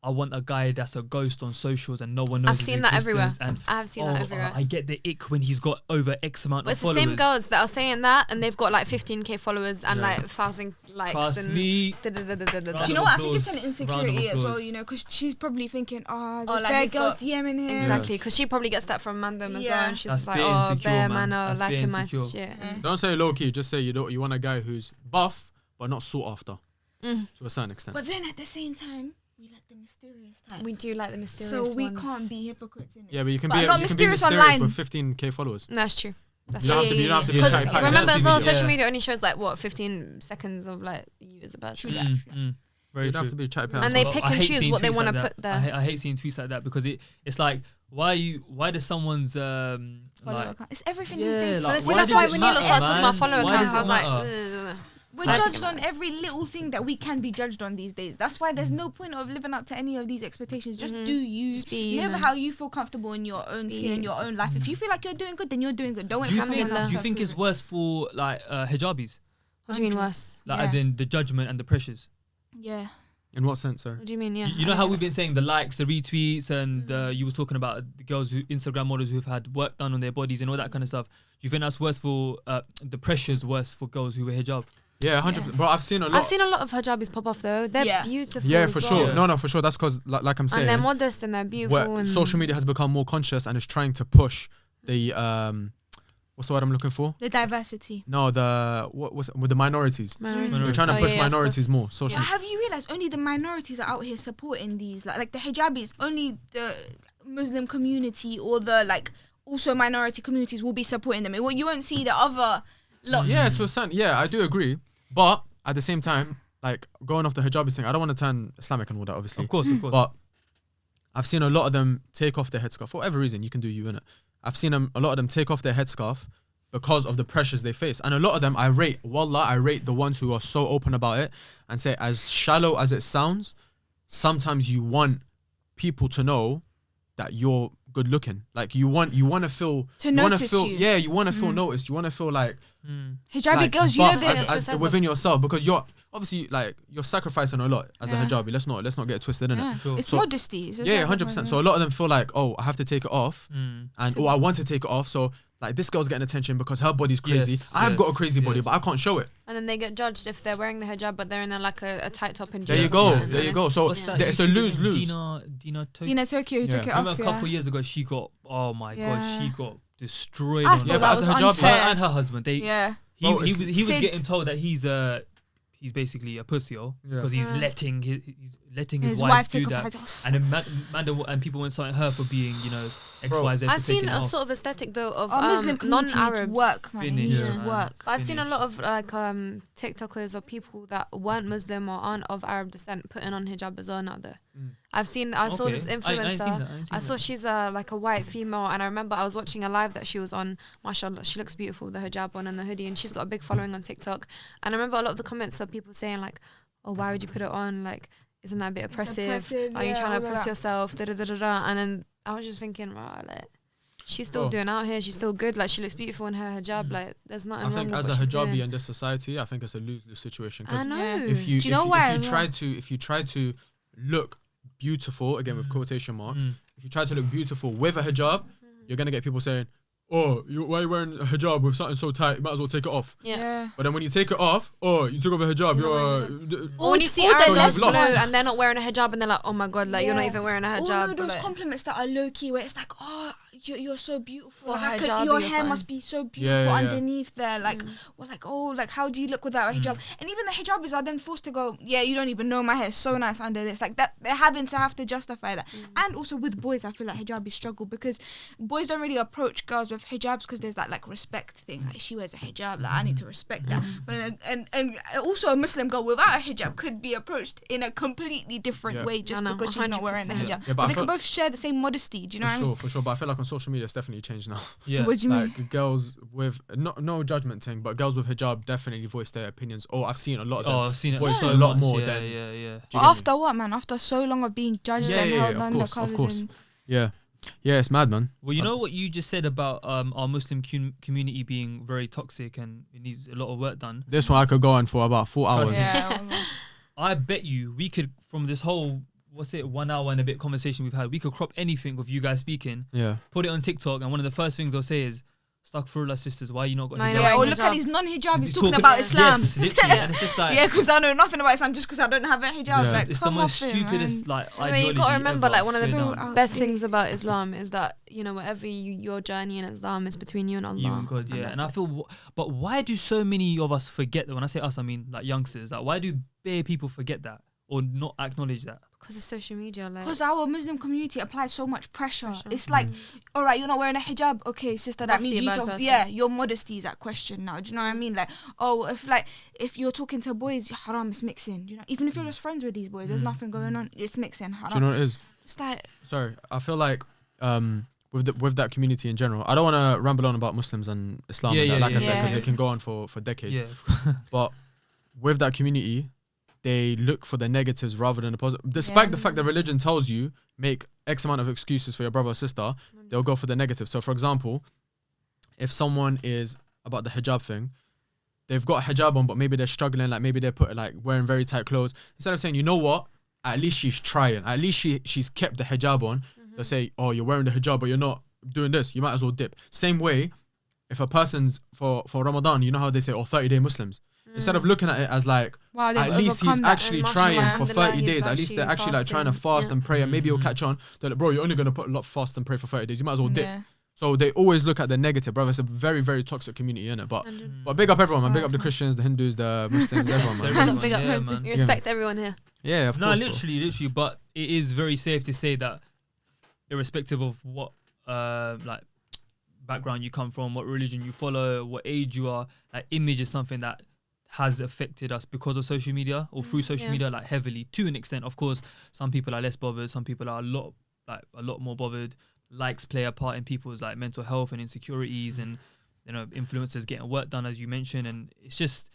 Speaker 2: I want a guy that's a ghost on socials and no one knows.
Speaker 4: I've
Speaker 2: his
Speaker 4: seen that everywhere.
Speaker 2: existence, And
Speaker 4: I've seen that everywhere.
Speaker 2: I get the ick when he's got over X amount
Speaker 4: But
Speaker 2: of
Speaker 4: it's the
Speaker 2: followers.
Speaker 4: same girls that are saying that, and they've got like 15k followers and
Speaker 3: Yeah.
Speaker 4: like 1,000 likes.
Speaker 2: Trust
Speaker 4: and
Speaker 2: me.
Speaker 4: da-da-da-da-da-da.
Speaker 1: Do you know what? I think it's an
Speaker 2: Round of
Speaker 1: insecurity as well,
Speaker 2: applause.
Speaker 1: you know, because she's probably thinking, oh, there's
Speaker 4: like
Speaker 1: bare
Speaker 4: he's
Speaker 1: girls
Speaker 4: got-
Speaker 1: DMing him.
Speaker 4: Exactly, because she probably gets that from Mandem as well,
Speaker 1: Yeah.
Speaker 4: and she's
Speaker 2: That's
Speaker 4: like,
Speaker 2: bit
Speaker 4: oh,
Speaker 2: insecure,
Speaker 4: bare
Speaker 2: man.
Speaker 4: man are
Speaker 2: That's bit
Speaker 4: liking my
Speaker 2: insecure.
Speaker 4: shit.
Speaker 1: Mm.
Speaker 3: Don't say low key. Just say you want a guy who's buff but not sought after. to a certain extent.
Speaker 1: But then at the same time, we like the mysterious type.
Speaker 4: We do like the mysterious
Speaker 1: So we
Speaker 4: ones.
Speaker 1: can't be hypocrites in it.
Speaker 3: Yeah, but you can
Speaker 1: But
Speaker 3: be
Speaker 1: not
Speaker 3: you can be
Speaker 1: mysterious
Speaker 3: mysterious
Speaker 1: online.
Speaker 3: with 15k followers.
Speaker 4: That's true. That's
Speaker 3: You don't
Speaker 4: right.
Speaker 3: have to be. You don't have to be.
Speaker 4: Because
Speaker 3: chatty patty.
Speaker 4: remember as well,
Speaker 2: Yeah.
Speaker 4: social media only shows like what 15 seconds of like you as a person.
Speaker 2: Very
Speaker 3: You don't have
Speaker 2: true.
Speaker 3: to be chatty patty.
Speaker 4: And they
Speaker 2: But
Speaker 4: pick
Speaker 2: I
Speaker 4: and
Speaker 2: hate
Speaker 4: choose
Speaker 2: seeing
Speaker 4: what they
Speaker 2: tweets
Speaker 4: want to
Speaker 2: like
Speaker 4: put
Speaker 2: that.
Speaker 4: there.
Speaker 2: I hate seeing tweets like that because it's like why does someone's
Speaker 1: Follower
Speaker 2: like
Speaker 1: account. It's everything
Speaker 2: yeah,
Speaker 1: these days.
Speaker 2: like,
Speaker 4: See,
Speaker 2: why
Speaker 4: that's
Speaker 2: does
Speaker 4: why
Speaker 2: it
Speaker 4: when you lot
Speaker 2: matter,
Speaker 4: start talking about
Speaker 2: man?
Speaker 4: follower
Speaker 2: Why
Speaker 4: accounts,
Speaker 2: does
Speaker 4: I
Speaker 2: it
Speaker 4: was like,
Speaker 2: matter?
Speaker 1: We're
Speaker 4: I think
Speaker 1: judged
Speaker 4: it
Speaker 1: on
Speaker 4: matters.
Speaker 1: every little thing that we can be judged on these days. That's why there's no point of living up to any of these expectations. Just do you.
Speaker 4: Just be
Speaker 1: Live
Speaker 4: human.
Speaker 1: how you feel comfortable in your own skin, in your own life. If you feel like you're doing good, then you're doing good. Don't wait
Speaker 2: Do you
Speaker 1: for someone
Speaker 2: think
Speaker 1: else
Speaker 2: do you
Speaker 1: to
Speaker 2: think it's
Speaker 1: approve
Speaker 2: worse for like hijabis,
Speaker 4: What do you mean worse?
Speaker 2: like
Speaker 1: Yeah.
Speaker 2: as in the judgment and the pressures?
Speaker 1: it. Yeah.
Speaker 3: In what sense, sir?
Speaker 4: What do you mean? Yeah.
Speaker 2: You know how we've been saying the likes, the retweets, and you were talking about the girls who Instagram models who've had work done on their bodies and all that kind of stuff. Do you think that's worse for the pressures worse for girls who wear hijab?
Speaker 3: Yeah, 100%. Bro, I've seen a lot.
Speaker 4: I've seen a lot of hijabis pop off though. They're
Speaker 1: Yeah.
Speaker 4: beautiful.
Speaker 3: Yeah,
Speaker 4: as
Speaker 3: for
Speaker 4: well.
Speaker 3: sure.
Speaker 2: Yeah.
Speaker 3: No, for sure. That's because, like I'm
Speaker 4: And they're
Speaker 3: saying,
Speaker 4: modest and they're beautiful.
Speaker 3: where
Speaker 4: And
Speaker 3: social media has become more conscious and is trying to push the what's the word I'm looking for?
Speaker 1: The diversity.
Speaker 3: No, the what's with the minorities.
Speaker 4: minorities.
Speaker 3: We're trying to
Speaker 4: Oh,
Speaker 3: push
Speaker 4: yeah, of
Speaker 3: minorities
Speaker 4: course.
Speaker 3: more. Social.
Speaker 1: But have you realized only the minorities are out here supporting these? Like the hijabis, only the Muslim community or the like also minority communities will be supporting them. You won't see the other lots.
Speaker 3: Yeah, to a certain. Yeah, I do agree. But at the same time, like going off the hijabis thing, I don't want to turn Islamic and all that, obviously.
Speaker 2: Of course.
Speaker 3: But I've seen a lot of them take off their headscarf for whatever reason. You can do you in it. I've seen a lot of them take off their headscarf because of the pressures they face, and a lot of them I rate. Wallah, I rate the ones who are so open about it and say, as shallow as it sounds, sometimes you want people to know that you're good looking. Like you want to feel
Speaker 1: To
Speaker 3: you wanna
Speaker 1: notice
Speaker 3: feel,
Speaker 1: you.
Speaker 3: Yeah, you want to feel noticed. You want to feel like
Speaker 1: Hijabi
Speaker 3: like
Speaker 1: girls, you know
Speaker 3: buff
Speaker 1: this.
Speaker 3: as within yourself, because you're obviously like you're sacrificing a lot as a hijabi. Let's not get it twisted, innit?
Speaker 1: Yeah.
Speaker 2: Sure.
Speaker 1: It's
Speaker 3: So-
Speaker 1: modesty. It's
Speaker 3: Yeah,
Speaker 1: like-
Speaker 3: 100%. So a lot of them feel like, oh, I have to take it off, and I want to take it off. So like this girl's getting attention because her body's crazy.
Speaker 2: Yes,
Speaker 3: I've got a
Speaker 2: yes,
Speaker 3: crazy body,
Speaker 2: yes.
Speaker 3: but I can't show it.
Speaker 4: And then they get judged if they're wearing the hijab, but they're in a tight top and
Speaker 3: There
Speaker 4: jeans
Speaker 3: you
Speaker 4: or
Speaker 3: go.
Speaker 4: something,
Speaker 3: There
Speaker 4: and
Speaker 3: you
Speaker 4: it's-
Speaker 3: go. So
Speaker 2: What's that?
Speaker 3: it's a
Speaker 2: YouTuber
Speaker 3: lose-lose.
Speaker 2: Dina Tokyo.
Speaker 1: Dina Tokyo
Speaker 3: Yeah.
Speaker 1: took it
Speaker 2: Remember
Speaker 1: off.
Speaker 2: a couple
Speaker 1: Yeah.
Speaker 2: years ago, she got
Speaker 1: Yeah.
Speaker 2: she got destroyed.
Speaker 1: I
Speaker 2: on
Speaker 1: thought
Speaker 3: Yeah,
Speaker 2: that.
Speaker 3: but
Speaker 1: that
Speaker 3: as
Speaker 1: was
Speaker 3: a hijabi-
Speaker 1: unfair.
Speaker 2: Her and her husband, they
Speaker 1: Yeah.
Speaker 3: Bro,
Speaker 2: he was
Speaker 1: Sid.
Speaker 2: getting told that he's basically a pussy because he's letting his wife do
Speaker 1: take
Speaker 2: that,
Speaker 1: off her dress.
Speaker 2: and then and people went citing her for being XYZ.
Speaker 4: I've
Speaker 2: for
Speaker 4: seen
Speaker 2: taking it
Speaker 4: a
Speaker 2: off.
Speaker 4: sort of aesthetic though of
Speaker 1: Our Muslim community
Speaker 4: non-Arabs.
Speaker 1: needs work, man. It
Speaker 2: Finish,
Speaker 1: needs
Speaker 3: yeah.
Speaker 1: work.
Speaker 4: But I've seen a
Speaker 2: Finish.
Speaker 4: lot of like TikTokers or people that weren't Muslim or aren't of Arab descent putting on hijab as well now though. I saw
Speaker 2: Okay.
Speaker 4: this
Speaker 2: I ain't
Speaker 4: influencer.
Speaker 2: seen that, I ain't seen
Speaker 4: I saw
Speaker 2: that.
Speaker 4: she's like a white female, and I remember I was watching a live that she was on. MashaAllah, she looks beautiful, the hijab on and the hoodie, and she's got a big following on TikTok. And I remember a lot of the comments of people saying like, "Oh, why would you put it on? Like, isn't that a bit oppressive?
Speaker 1: oppressive,
Speaker 4: Are you
Speaker 1: yeah,
Speaker 4: trying
Speaker 1: all
Speaker 4: to
Speaker 1: of
Speaker 4: oppress
Speaker 1: that.
Speaker 4: yourself?" Da, da, da, da, da. And then I was just thinking, wow, like she's still
Speaker 3: Bro.
Speaker 4: doing out here. She's still good. Like she looks beautiful in her hijab. Like there's nothing
Speaker 3: I
Speaker 4: wrong
Speaker 3: think
Speaker 4: with
Speaker 3: as a
Speaker 4: what she's
Speaker 3: hijabi
Speaker 4: doing.
Speaker 3: in this society, I think it's a lose-lose situation. 'Cause
Speaker 4: I know.
Speaker 1: Yeah.
Speaker 3: if you
Speaker 1: Do you know
Speaker 3: if
Speaker 1: why
Speaker 3: you
Speaker 1: as
Speaker 3: try
Speaker 1: well?
Speaker 3: to look beautiful, again with quotation marks, if you try to look beautiful with a hijab, you're gonna get people saying, "Oh, why are you wearing a hijab with something so tight? You might as well take it off."
Speaker 4: Yeah.
Speaker 3: But then when you take it off, oh, you took off a hijab.
Speaker 4: Or when you see
Speaker 1: all the
Speaker 4: Arab girls
Speaker 3: you've lost.
Speaker 4: and they're not wearing a hijab and they're like, oh my god, like you're not
Speaker 1: Yeah.
Speaker 4: even wearing a
Speaker 1: All
Speaker 4: hijab.
Speaker 1: of those
Speaker 4: like,
Speaker 1: compliments that are low key, where it's like, oh, you're so beautiful.
Speaker 4: For
Speaker 1: Like,
Speaker 4: hijabi
Speaker 1: your
Speaker 4: or
Speaker 1: hair
Speaker 4: something.
Speaker 1: must be so beautiful
Speaker 3: Yeah.
Speaker 1: underneath there. Like, well, like, oh, like, how do you look without a hijab? And even the hijabis are then forced to go, yeah, you don't even know my hair is so nice under this. Like that, they're having to have to justify that. And also with boys, I feel like hijabi struggle because boys don't really approach girls with hijabs because there's that like respect thing. Like she wears a hijab, like I need to respect that. But and also a Muslim girl without a hijab could be approached in a completely different
Speaker 3: Yeah.
Speaker 1: way just
Speaker 4: I know,
Speaker 1: because she's not wearing a
Speaker 4: 100%.
Speaker 1: hijab.
Speaker 3: Yeah, but
Speaker 1: but
Speaker 3: I
Speaker 1: they
Speaker 3: feel-
Speaker 1: can both share the same modesty. Do you know what I mean?
Speaker 3: For sure. But I feel like on social media, it's definitely changed now.
Speaker 2: Yeah.
Speaker 1: What do you mean?
Speaker 3: Like girls with no judgment thing, but girls with hijab definitely voice their opinions. Oh, I've seen a lot of them.
Speaker 2: Oh, I've seen it
Speaker 3: voice
Speaker 2: so
Speaker 3: a lot
Speaker 2: much.
Speaker 3: more
Speaker 2: Yeah,
Speaker 3: than
Speaker 2: yeah.
Speaker 3: Do you
Speaker 1: But
Speaker 3: get me?
Speaker 1: after what, man? After so long of being judged and held
Speaker 3: of
Speaker 1: under
Speaker 3: course, of
Speaker 1: covers
Speaker 3: course.
Speaker 1: and
Speaker 3: Yeah, it's mad, man.
Speaker 2: Well, you know what you just said about our Muslim community being very toxic and it needs a lot of work done.
Speaker 3: This one I could go on for about 4 hours.
Speaker 2: Trust me.
Speaker 1: yeah.
Speaker 2: I bet you we could, from this whole 1 hour and a bit conversation we've had, we could crop anything of you guys speaking,
Speaker 3: Yeah.
Speaker 2: put it on TikTok, and one of the first things they'll say is, "Astaghfirullah, sisters, why you not got
Speaker 4: No, I
Speaker 2: hijab?"
Speaker 4: know,
Speaker 1: Yeah,
Speaker 4: wearing
Speaker 1: or look at
Speaker 4: hijab.
Speaker 1: these non-hijabis
Speaker 2: He's
Speaker 1: talking
Speaker 2: talking-
Speaker 1: about Islam.
Speaker 2: Yes, literally, and it's just like,
Speaker 1: Yeah, because I know nothing about Islam just because I don't have a hijab.
Speaker 3: Yeah.
Speaker 1: Like,
Speaker 2: it's the
Speaker 1: come
Speaker 2: most
Speaker 1: off it,
Speaker 2: stupidest
Speaker 1: man.
Speaker 2: like
Speaker 4: I mean,
Speaker 2: ideology
Speaker 4: you gotta remember,
Speaker 2: ever.
Speaker 4: like one of the
Speaker 2: Sit
Speaker 1: So
Speaker 2: down.
Speaker 4: best
Speaker 1: outdated.
Speaker 4: things about Islam is that whatever your journey in Islam is between you and Allah.
Speaker 2: You and God, yeah.
Speaker 4: that's
Speaker 2: And I
Speaker 4: it.
Speaker 2: feel, but why do so many of us forget that? When I say us, I mean like youngsters. Like, why do bare people forget that or not acknowledge that.
Speaker 4: Because of social media, like.
Speaker 1: Because our Muslim community applies so much pressure. It's like, all right, you're not wearing a hijab. Okay, sister, that
Speaker 4: Must
Speaker 1: means
Speaker 4: be a
Speaker 1: you
Speaker 4: bad
Speaker 1: don't,
Speaker 4: person.
Speaker 1: yeah, your modesty is at question now. Do you know what I mean? Like, oh, if you're talking to boys, haram is mixing. Do you know? Even if you're just friends with these boys, there's nothing going on. It's mixing. Haram.
Speaker 3: Do you know what it is?
Speaker 1: It's like,
Speaker 3: Sorry, I feel like with that community in general, I don't want to ramble on about Muslims and Islam.
Speaker 2: Yeah,
Speaker 3: and that,
Speaker 2: yeah,
Speaker 3: like I said,
Speaker 1: yeah.
Speaker 3: because it can go on for decades.
Speaker 2: Yeah.
Speaker 3: But with that community, they look for the negatives rather than the positive. Despite the fact that religion tells you make X amount of excuses for your brother or sister, they'll go for the negative. So, for example, if someone is about the hijab thing, they've got a hijab on, but maybe they're struggling, like maybe they're wearing very tight clothes. Instead of saying, you know what, at least she's trying, at least she's kept the hijab on. They'll say, oh, you're wearing the hijab, but you're not doing this. You might as well dip. Same way, if a person's for Ramadan, you know how they say, 30-day Muslims. Instead of looking at it as like,
Speaker 1: wow, they've
Speaker 3: at least he's
Speaker 1: overcome that.
Speaker 3: actually
Speaker 4: And
Speaker 3: trying
Speaker 4: mashallah,
Speaker 3: for 30
Speaker 4: alhamdulillah,
Speaker 3: days.
Speaker 4: he's
Speaker 3: At least they're actually like trying to
Speaker 4: fasting.
Speaker 3: fast
Speaker 4: Yeah.
Speaker 3: and pray, and maybe he'll catch on. They're like, bro, you're only going to put a lot fast and pray for 30 days. You might as well dip.
Speaker 1: Yeah.
Speaker 3: So they always look at the negative, brother. It's a very, very toxic community, innit? But big up everyone, man. Big up the Christians, the Hindus, the Muslims, everyone, man.
Speaker 2: Everyone,
Speaker 4: Big up,
Speaker 2: yeah,
Speaker 4: man.
Speaker 2: man.
Speaker 4: You respect everyone here.
Speaker 3: Yeah, of
Speaker 2: No,
Speaker 3: course. bro.
Speaker 2: literally. But it is very safe to say that, irrespective of what like background you come from, what religion you follow, what age you are, like image is something that has affected us because of social media or through social media, like heavily to an extent. Of course, some people are less bothered. Some people are a lot more bothered. Likes play a part in people's like mental health and insecurities, and influencers getting work done, as you mentioned. And it's just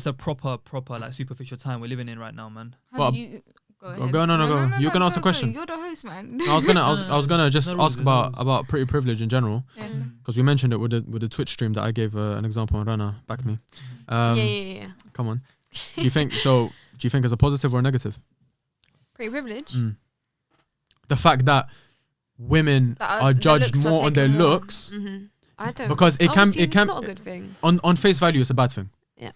Speaker 2: a proper like superficial time we're living in right now, man.
Speaker 3: But-
Speaker 1: Go ahead.
Speaker 3: go, no. You can ask a question.
Speaker 1: You're the host, man.
Speaker 3: I was gonna just
Speaker 2: No
Speaker 3: ask
Speaker 2: rules, no rules.
Speaker 3: about pretty privilege in general,
Speaker 1: Yeah.
Speaker 3: because we mentioned it with the Twitch stream that I gave an example on. Rana, back me.
Speaker 4: Yeah.
Speaker 3: Come on. Do you think it's a positive or a negative?
Speaker 4: Pretty privileged.
Speaker 3: The fact that women
Speaker 4: That
Speaker 3: are
Speaker 4: the
Speaker 3: judged
Speaker 4: looks are
Speaker 3: more on their
Speaker 4: taken more.
Speaker 3: looks
Speaker 4: I don't.
Speaker 3: because it can
Speaker 4: obviously it's not a good thing.
Speaker 3: on face value, it's a bad thing.
Speaker 4: Yeah.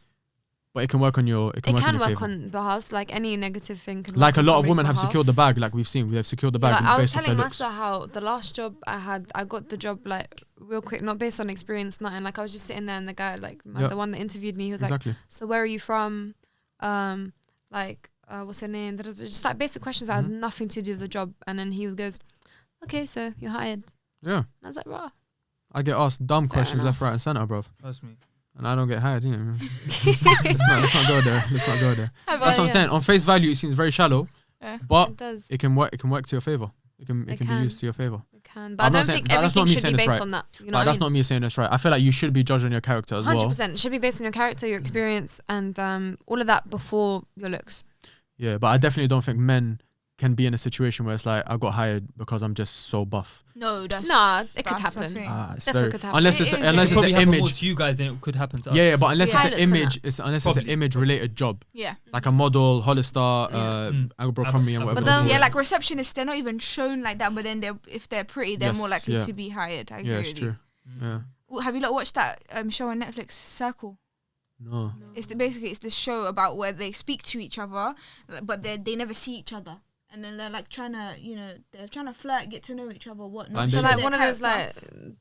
Speaker 3: But it can work on your.
Speaker 4: It can work
Speaker 3: favor.
Speaker 4: on behalf, like any negative thing can.
Speaker 3: Like a
Speaker 4: work on
Speaker 3: lot of
Speaker 4: somebody's
Speaker 3: women have
Speaker 4: behalf.
Speaker 3: secured the bag, like we've seen. They've secured the bag
Speaker 4: Like, I was
Speaker 3: based off their
Speaker 4: telling
Speaker 3: looks.
Speaker 4: Massa how the last job I had, I got the job like real quick, not based on experience, nothing. Like I was just sitting there, and the guy, like the one that interviewed me, he was
Speaker 3: Exactly.
Speaker 4: like, "So where are you from? What's your name?" Just like basic questions that had nothing to do with the job. And then he goes, "Okay, so you're hired."
Speaker 3: Yeah.
Speaker 4: And I was like, "Bro,
Speaker 3: I get asked dumb
Speaker 4: Fair
Speaker 3: questions left,
Speaker 4: enough.
Speaker 3: right, and center, bruv.
Speaker 2: Trust me.
Speaker 3: And I don't get hired, you know. let's not go there. Let's not go there. That's what I'm saying. On face value, it seems very shallow, but
Speaker 4: it does.
Speaker 3: it can work. It can work to your favor. It can be
Speaker 4: can.
Speaker 3: used to your favor.
Speaker 4: It can, but
Speaker 3: I'm
Speaker 4: I
Speaker 3: not
Speaker 4: don't
Speaker 3: saying-
Speaker 4: think
Speaker 3: but that's not
Speaker 4: everything
Speaker 3: me
Speaker 4: should
Speaker 3: saying
Speaker 4: be
Speaker 3: it's
Speaker 4: based
Speaker 3: right.
Speaker 4: on that. You know
Speaker 3: But
Speaker 4: what I
Speaker 3: that's
Speaker 4: mean?
Speaker 3: not me saying that's right. I feel like you should be judged on your character as well.
Speaker 4: 100% it should be based on your character, your experience, and all of that before your looks.
Speaker 3: Yeah, but I definitely don't think men can be in a situation where it's like I got hired because I'm just so buff.
Speaker 1: No, that's
Speaker 4: Nah, it could
Speaker 1: that's a
Speaker 4: happen.
Speaker 1: thing.
Speaker 3: It's
Speaker 4: Definitely
Speaker 3: very
Speaker 4: could happen.
Speaker 3: unless
Speaker 1: It
Speaker 3: it's
Speaker 1: is,
Speaker 3: unless
Speaker 1: it
Speaker 3: it's
Speaker 2: Probably
Speaker 3: an
Speaker 2: happen more
Speaker 3: image.
Speaker 2: to you guys than it could happen to us.
Speaker 3: Yeah, but unless it's
Speaker 4: Pilots
Speaker 3: an
Speaker 4: and
Speaker 3: image, unless it's an
Speaker 2: Probably.
Speaker 3: image related job,
Speaker 1: Yeah.
Speaker 3: like a model, Hollister,
Speaker 2: Mm.
Speaker 3: Abercrombie, and
Speaker 2: But
Speaker 3: whatever.
Speaker 4: then-
Speaker 3: they call
Speaker 1: Yeah,
Speaker 3: it.
Speaker 1: like receptionists, they're not even shown like that. But then if they're pretty, they're
Speaker 3: Yes,
Speaker 1: more likely
Speaker 3: yeah.
Speaker 1: to be hired. I agree
Speaker 3: Yeah, it's
Speaker 1: with
Speaker 3: true. Yeah.
Speaker 1: you. Have you lot watched that show on Netflix, Circle?
Speaker 3: No.
Speaker 1: It's basically it's this show about where they speak to each other, but they never see each other, and then they're like trying to flirt, get to know each other, whatnot.
Speaker 3: Blind
Speaker 4: So
Speaker 3: dating.
Speaker 4: like
Speaker 1: their
Speaker 4: one of those
Speaker 1: character.
Speaker 4: like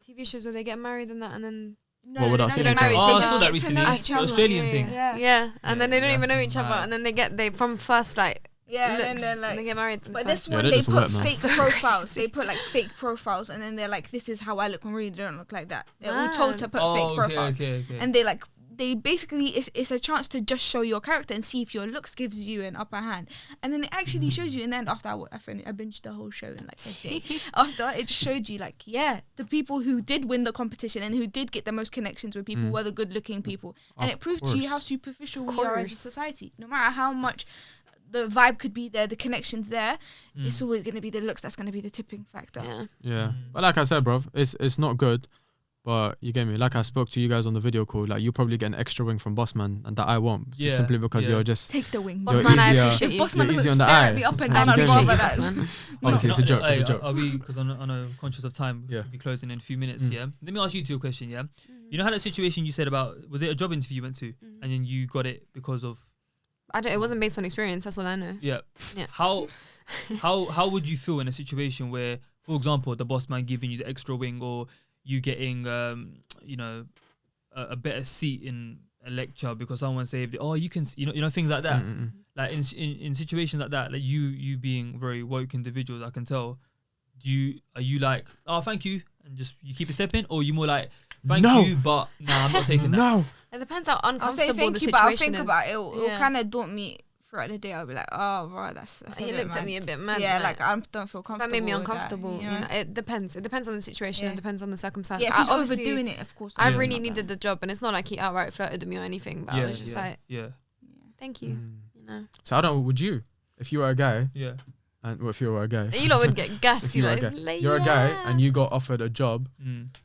Speaker 4: TV shows where they get married and that, and then
Speaker 1: No,
Speaker 3: What, without
Speaker 1: they
Speaker 3: seeing
Speaker 1: don't
Speaker 3: each
Speaker 1: get
Speaker 3: other?
Speaker 1: married,
Speaker 2: Oh,
Speaker 1: they
Speaker 2: I
Speaker 1: just
Speaker 2: saw
Speaker 1: get
Speaker 2: that
Speaker 1: to
Speaker 2: recently.
Speaker 1: know
Speaker 2: The
Speaker 1: each other.
Speaker 2: Australian thing.
Speaker 1: Yeah.
Speaker 4: and then they don't even know
Speaker 2: that's
Speaker 4: each other,
Speaker 2: mad.
Speaker 4: and then they from first like
Speaker 1: Yeah,
Speaker 4: looks,
Speaker 1: and then they're
Speaker 4: they
Speaker 1: like.
Speaker 4: get married. and
Speaker 1: But
Speaker 4: stuff.
Speaker 1: this
Speaker 3: Yeah,
Speaker 1: one,
Speaker 3: they're
Speaker 1: they
Speaker 3: just
Speaker 1: put
Speaker 3: wet, man.
Speaker 1: fake
Speaker 4: So
Speaker 1: profiles.
Speaker 4: crazy.
Speaker 1: They put like fake profiles, and then they're like, "This is how I look when really don't look like that." They're all
Speaker 4: Man.
Speaker 1: told to put
Speaker 2: Oh,
Speaker 1: fake
Speaker 2: okay,
Speaker 1: profiles,
Speaker 2: okay.
Speaker 1: and they basically it's a chance to just show your character and see if your looks gives you an upper hand, and then it actually shows you. And then after I binged the whole show in like a day. After it just showed you like the people who did win the competition and who did get the most connections with people were the good looking people, and
Speaker 3: Of
Speaker 1: it proved to you how
Speaker 3: course.
Speaker 1: superficial we are as a
Speaker 4: Course.
Speaker 1: society. No matter how much the vibe could be there, the connections there, it's always going to be the looks that's going to be the tipping factor.
Speaker 4: Yeah.
Speaker 3: Yeah. But like I said, bruv, it's not good. But you get me. Like I spoke to you guys on the video call. Like you probably get an extra wing from Bossman, and that I won't. Just
Speaker 2: Yeah,
Speaker 3: simply because
Speaker 2: yeah.
Speaker 3: you're just
Speaker 1: Take the wing.
Speaker 3: You're
Speaker 4: Bossman, I
Speaker 3: easier-
Speaker 4: appreciate
Speaker 1: If
Speaker 4: you.
Speaker 1: Bossman
Speaker 3: You're
Speaker 1: doesn't
Speaker 3: easy on the
Speaker 1: stare
Speaker 3: eye.
Speaker 1: at me up and
Speaker 4: I
Speaker 1: down, I'd
Speaker 3: appreciate
Speaker 1: rather
Speaker 3: you,
Speaker 1: that.
Speaker 4: Bossman.
Speaker 3: obviously it's a joke. It's a joke.
Speaker 2: Are we? Because I know conscious of time.
Speaker 3: Yeah.
Speaker 2: We'll be closing in a few minutes. Yeah. Let me ask you two a question. Yeah. You know how that situation you said about, was it a job interview you went to, and then you got it because of
Speaker 4: It wasn't based on experience. That's what I know.
Speaker 2: Yeah.
Speaker 4: Yeah.
Speaker 2: How would you feel in a situation where, for example, the boss man giving you the extra wing, or you getting a better seat in a lecture because someone saved it. Oh, you can, you know, things like that. Like in situations like that, like you being very woke individuals, I can tell. Are you like, oh, thank you, and just you keep it stepping, or you more like, thank you, but nah, I'm not taking that.
Speaker 3: No.
Speaker 4: It depends how
Speaker 1: I'll say
Speaker 4: uncomfortable
Speaker 1: thank
Speaker 4: the
Speaker 1: you, but I'll
Speaker 4: situation
Speaker 1: think
Speaker 4: is.
Speaker 1: about it. It'll kind of daunt me throughout the day. I'll be like, oh, right, that's a
Speaker 4: He
Speaker 1: bit
Speaker 4: looked
Speaker 1: mad.
Speaker 4: at me a bit mad.
Speaker 1: Yeah, like I don't feel comfortable.
Speaker 4: that made me
Speaker 1: with that,
Speaker 4: uncomfortable.
Speaker 1: you know?
Speaker 4: It depends. It depends on the situation.
Speaker 1: Yeah.
Speaker 4: It depends on the circumstance.
Speaker 1: Yeah, if he's
Speaker 4: obviously-
Speaker 1: overdoing it, of course.
Speaker 4: I
Speaker 2: Yeah.
Speaker 4: really needed the job, and it's not like he outright flirted with me or anything. But I was just like, thank you. You know,
Speaker 3: So I don't. Would you, if you were a guy,
Speaker 2: Yeah.
Speaker 3: and well, if you were a guy,
Speaker 4: you lot would get gassed.
Speaker 3: if you were a guy, you're a guy, and you got offered a job